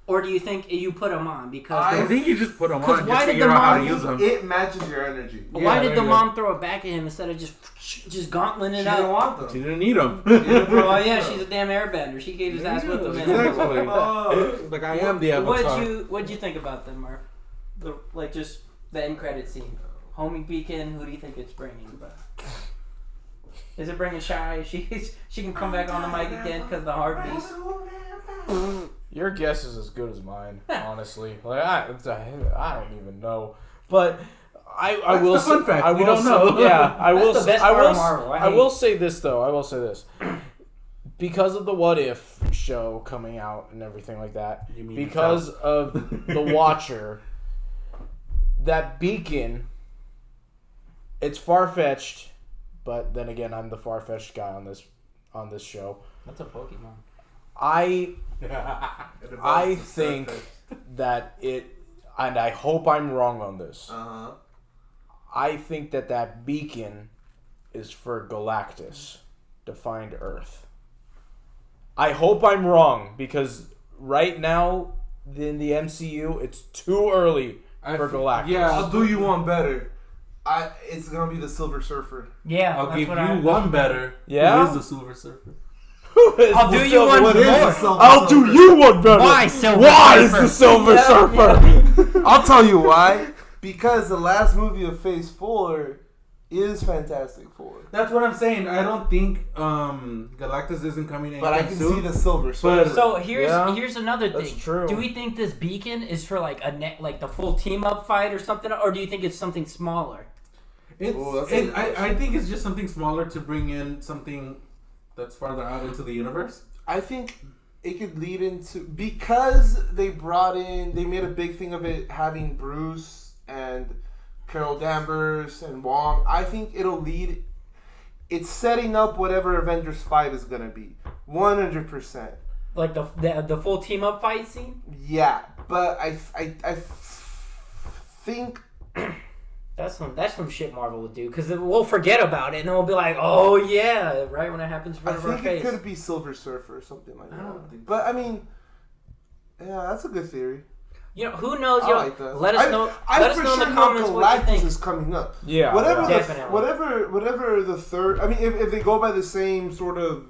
Or do you think you put them on? Because I think you just put them on and why just did figure the out how mom- to use them. It matches your energy. Why did the mom throw it back at him instead of just gauntleting it She out? didn't want them. She didn't need them. Oh yeah, she's a damn airbender. She gave his ass with them. Exactly. Like, I am the Avatar. What'd you think about them, Mark? Just the end credit scene. Homing beacon. Who do you think it's bringing? Is it bringing Shy? She can come back on the mic again because the heartbeats. Your guess is as good as mine, honestly. Like I don't even know, but I will say, fun fact. I We will don't say, know. Yeah, I will. That's the best I part will. of Marvel. I will say this though. I will say this. Because of the What If show coming out and everything like that, because of the Watcher, that beacon, it's far-fetched, but then again, I'm the far-fetched guy on this show. That's a Pokemon. I think that it, and I hope I'm wrong on this. I think that beacon is for Galactus to find Earth. I hope I'm wrong because right now in the MCU, it's too early for Galactus. Yeah, I'll do you one better. It's gonna be the Silver Surfer. Yeah, I'll give you one better. Yeah? Who is the Silver Surfer? I'll do you one more. I'll do you one better. Why, Silver Why is Surfer? the Silver Surfer? I'll tell you why. Because the last movie of Phase 4 is Fantastic Four. That's what I'm saying. I don't think Galactus isn't coming in. But I can see the Silver Surfer. So here's another thing. That's true. Do we think this beacon is for like the full team up fight or something, or do you think it's something smaller? I think it's just something smaller to bring in something that's farther out into the universe. I think it could lead into, because they made a big thing of it having Bruce and Carol Danvers and Wong. I think it's setting up whatever Avengers 5 is going to be. 100%. Like the full team up fight scene? Yeah, but I think... That's some shit Marvel would do, because we'll forget about it and then we'll be like, oh yeah, right when it happens in front of our face. I think it could be Silver Surfer or something like that. But I mean, yeah, that's a good theory. Who knows? I like that. Let us know. Let us know in the comments what you think. Galactus is coming up. Yeah, whatever the third. I mean, if they go by the same sort of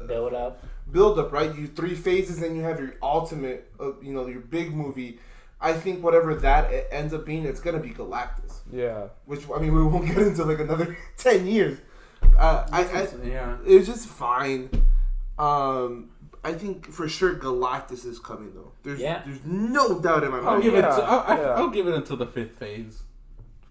build up, right? You 3 phases, and you have your ultimate, your big movie. I think whatever that ends up being, it's gonna be Galactus. Yeah. Which, I mean, we won't get into like another 10 years. It's just fine. I think for sure Galactus is coming though. There's no doubt in my mind. I'll give it until the 5th phase.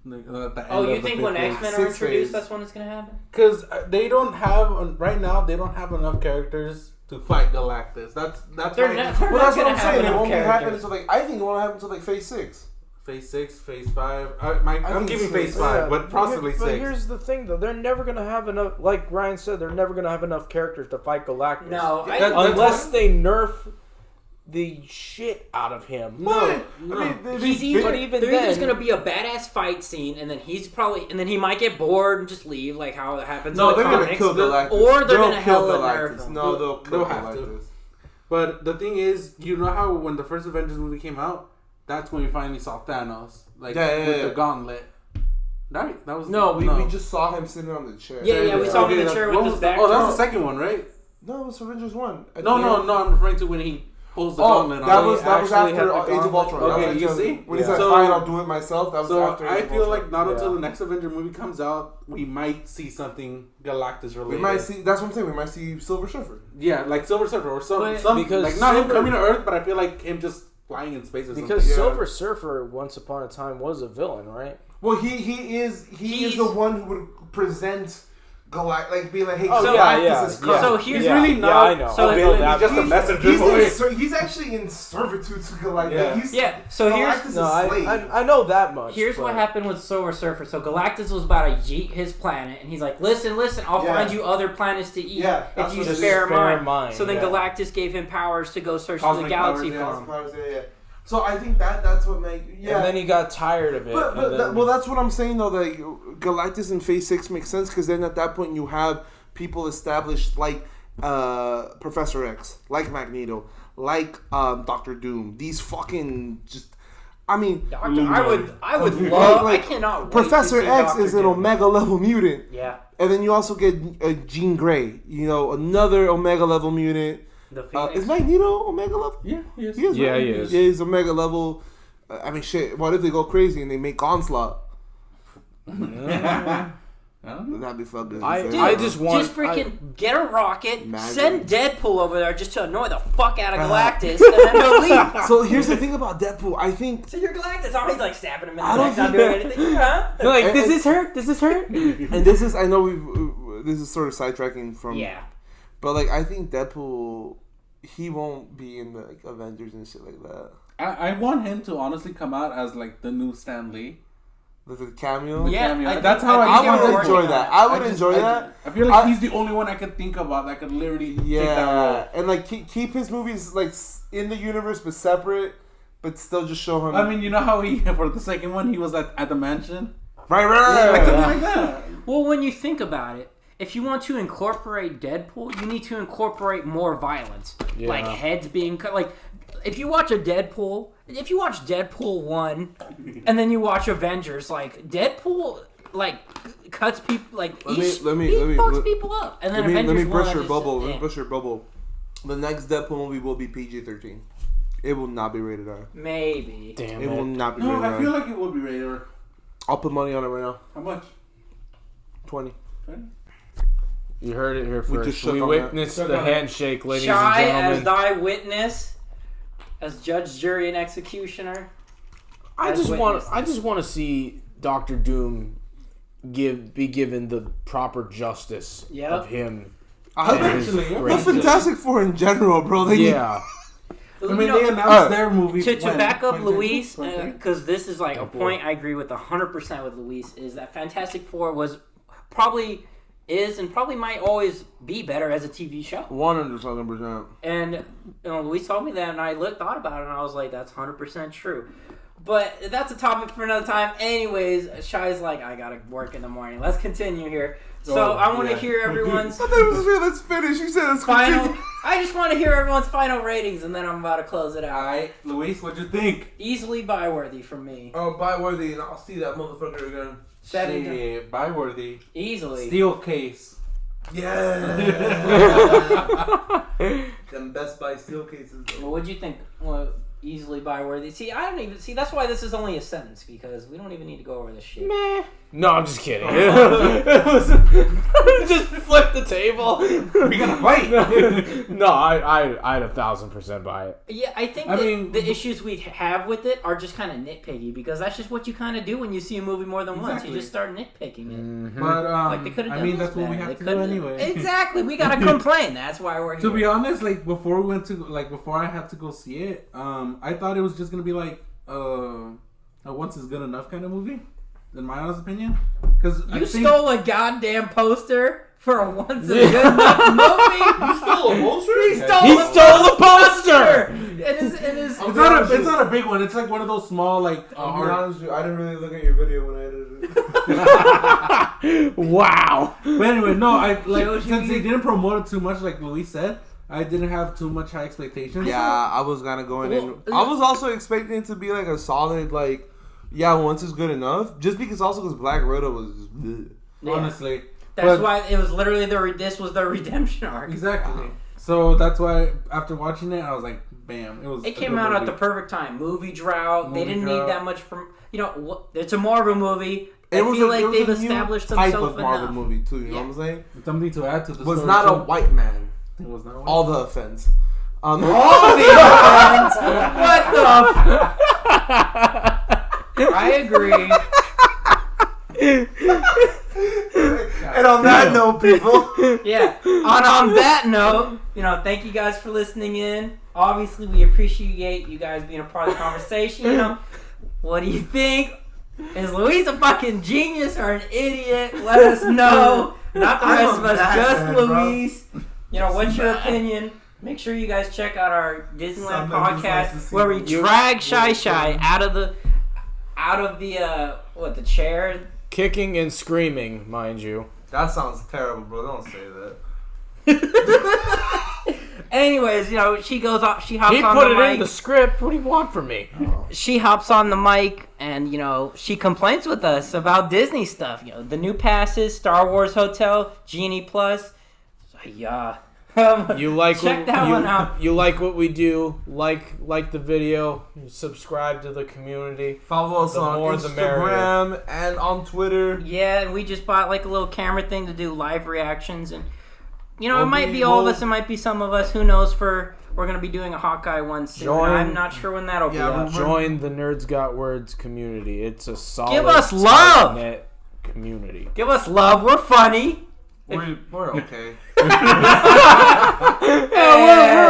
You think when X-Men are introduced, that's when it's gonna happen? Because they don't have right now. They don't have enough characters to fight Galactus. That's what I'm saying. It won't happen until I think it won't happen until Phase 6. Phase 6, Phase 5. I'm giving Phase 5, but possibly 6. But here's the thing, though. They're never going to have enough, like Ryan said, they're never going to have enough characters to fight Galactus. No, unless they nerf the shit out of him. No. But even there's going to be a badass fight scene, and then he might get bored and just leave, like how it happens in the they're comics. going to kill Galactus. Or they're going to hella nerf him. No, they'll kill have to. Galactus. But the thing is, you know how when the first Avengers movie came out, that's when we finally saw Thanos, with the gauntlet. Right? That was we just saw him sitting on the chair. Yeah, we saw him in the chair with his back. Oh, that's the second one, right? No, it was Avengers 1. No, I'm referring to when he pulls the gauntlet on. That was after Age of Ultron. Okay, you see? When he's like, fine, I'll do it myself. That was after I feel like not until the next Avenger movie comes out, we might see something Galactus related. We might see, that's what I'm saying, we might see Silver Surfer. Yeah, like Silver Surfer or some because like not him coming to Earth, but I feel like him just flying in space or something. Because Silver Surfer, once upon a time, was a villain, right? Well, he is the one who would present Galactus, like be like, hey, Galactus is correct. So he's really not. Yeah, I know. So he's just a messenger. He's actually in servitude to Galactus. So Galactus I know that much. Here's what happened with Silver Surfer. So Galactus was about to yeet his planet, and he's like, listen, I'll find you other planets to eat if you spare mine. So then Galactus gave him powers to go search through the galaxy for him. So I think that's what made And then he got tired of it. Well, that's what I'm saying though. Like Galactus in Phase 6 makes sense because then at that point you have people established like Professor X, like Magneto, like Doctor Doom. These fucking just. I mean, I would love. I cannot wait Professor to see X Dr. is an Doom. Omega level mutant. Yeah. And then you also get Jean Grey. You know, another Omega level mutant. The Phoenix. Is Magneto Omega level? Yeah, he is. He is. Yeah, right? he is. Yeah, he's Omega level. I mean, shit. What if they go crazy and they make Onslaught? That'd be fucking. I just want. Just freaking get a rocket, send Deadpool over there just to annoy the fuck out of Galactus, and then he'll leave. So here's the thing about Deadpool. I think. So you're Galactus. Always like stabbing him in the neck, not doing anything. Huh? Like, does this hurt? Does this hurt? And this is. I know this is sort of sidetracking from. Yeah. But like, I think Deadpool, he won't be in the like, Avengers and shit like that. I want him to honestly come out as like the new Stan Lee. Like a cameo. Yeah, that's how I would enjoy that. I would enjoy that. I feel like he's the only one I could think about that could literally take that role. And like keep his movies like in the universe but separate, but still just show him. I mean, you know how he for the second one he was at the mansion, right, like something like that. Well, when you think about it, if you want to incorporate Deadpool, you need to incorporate more violence, like heads being cut. Like if you watch Deadpool 1, and then you watch Avengers, like Deadpool, like cuts people, like he fucks people up, and then Avengers 1. Let me burst your bubble. Let me burst your bubble. The next Deadpool movie will be PG-13. It will not be rated R. Maybe. Damn it will not be rated R. No, I feel like it will be rated R. I'll put money on it right now. How much? 20. You heard it here first. We witnessed the handshake, ladies Shy and gentlemen. as thy witness, as judge, jury, and executioner. I just want to see Dr. Doom be given the proper justice of him. The Fantastic Four in general, bro. They announced their movie. To back up Luis, because this is like a point I agree with 100% with Luis, is that Fantastic Four was probably and probably might always be better as a TV show. 100%. And Luis told me that, and I thought about it, and I was like, that's 100% true. But that's a topic for another time. Anyways, Shy's like, I gotta work in the morning. Let's continue here. So I want to hear everyone's. I thought it was here. Let's finish. You said let's final. I just want to hear everyone's final ratings, and then I'm about to close it out. All right, Luis, what'd you think? Easily buy-worthy from me. Oh, buy-worthy, and I'll see that motherfucker again. Shit, buy-worthy. Easily. Steel case. Yeah. Them Best Buy steel cases. Well, what'd you think? Well, easily buy-worthy. See, I don't even see. That's why this is only a sentence, because we don't even need to go over this shit. Meh. No, I'm just kidding. Just flip the table. We gotta fight. No, I'd 1,000% buy it. Yeah, I think the issues we have with it are just kind of nitpicky, because that's just what you kind of do when you see a movie more than once. You just start nitpicking it. Mm-hmm. But like they could have done that's what we have to do anyway. Exactly, we gotta complain. That's why we're here. To be honest, like before we went to before I had to go see it, I thought it was just gonna be like a once is good enough kind of movie, in my honest opinion. Because you stole a goddamn poster for a once in a good enough movie. You stole a poster? He stole the poster. It's not a big one. It's like one of those small like. I'll be honest with you, I didn't really look at your video when I edited it. Wow. But anyway, no, I like since they didn't promote it too much, like Luis said, I didn't have too much high expectations. Yeah, I was kind of going in. I was also expecting it to be like a solid, like, once is good enough. Just because Black Widow was just bleh. Honestly. That's why it was literally this was the redemption arc. Exactly. So that's why after watching it, I was like, bam. It came out at the perfect time. Movie drought. They didn't need that much from. It's a Marvel movie. I feel like they've established themselves enough. Type of Marvel movie too. You know what I'm saying? Something to add to the was story not too. a white man. It was not a white All man. the offense. All the offense. What the? I agree. And on that note, people. Yeah. On that note, thank you guys for listening in. Obviously, we appreciate you guys being a part of the conversation. What do you think? Is Luis a fucking genius or an idiot? Let us know. Not the rest of us, just Luis. What's your opinion? Make sure you guys check out our Disneyland podcast where we drag Shy out of the chair. Kicking and screaming, mind you. That sounds terrible, bro. Don't say that. Anyways, she goes off. She hops he on put the it mic. in the script. What do you want from me? She hops on the mic and she complains with us about Disney stuff. The new passes, Star Wars Hotel, Genie Plus. Yeah. You like check that one out. You like what we do? Like the video. Subscribe to the community. Follow us on Instagram and on Twitter. Yeah, and we just bought like a little camera thing to do live reactions, and it might be all of us, it might be some of us. Who knows? We're gonna be doing a Hawkeye one soon. I'm not sure when that'll be up. Join the NerdzGotWordz community. It's a solid. Give us love. Net community. Give us love. We're funny. We're okay. We're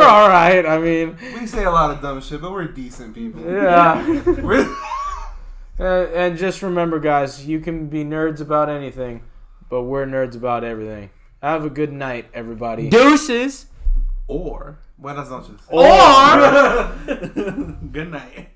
all right. I mean, we say a lot of dumb shit, but we're decent people. Yeah. And just remember, guys, you can be nerds about anything, but we're nerds about everything. Have a good night, everybody. Deuces. Or buenas noches. Or good night.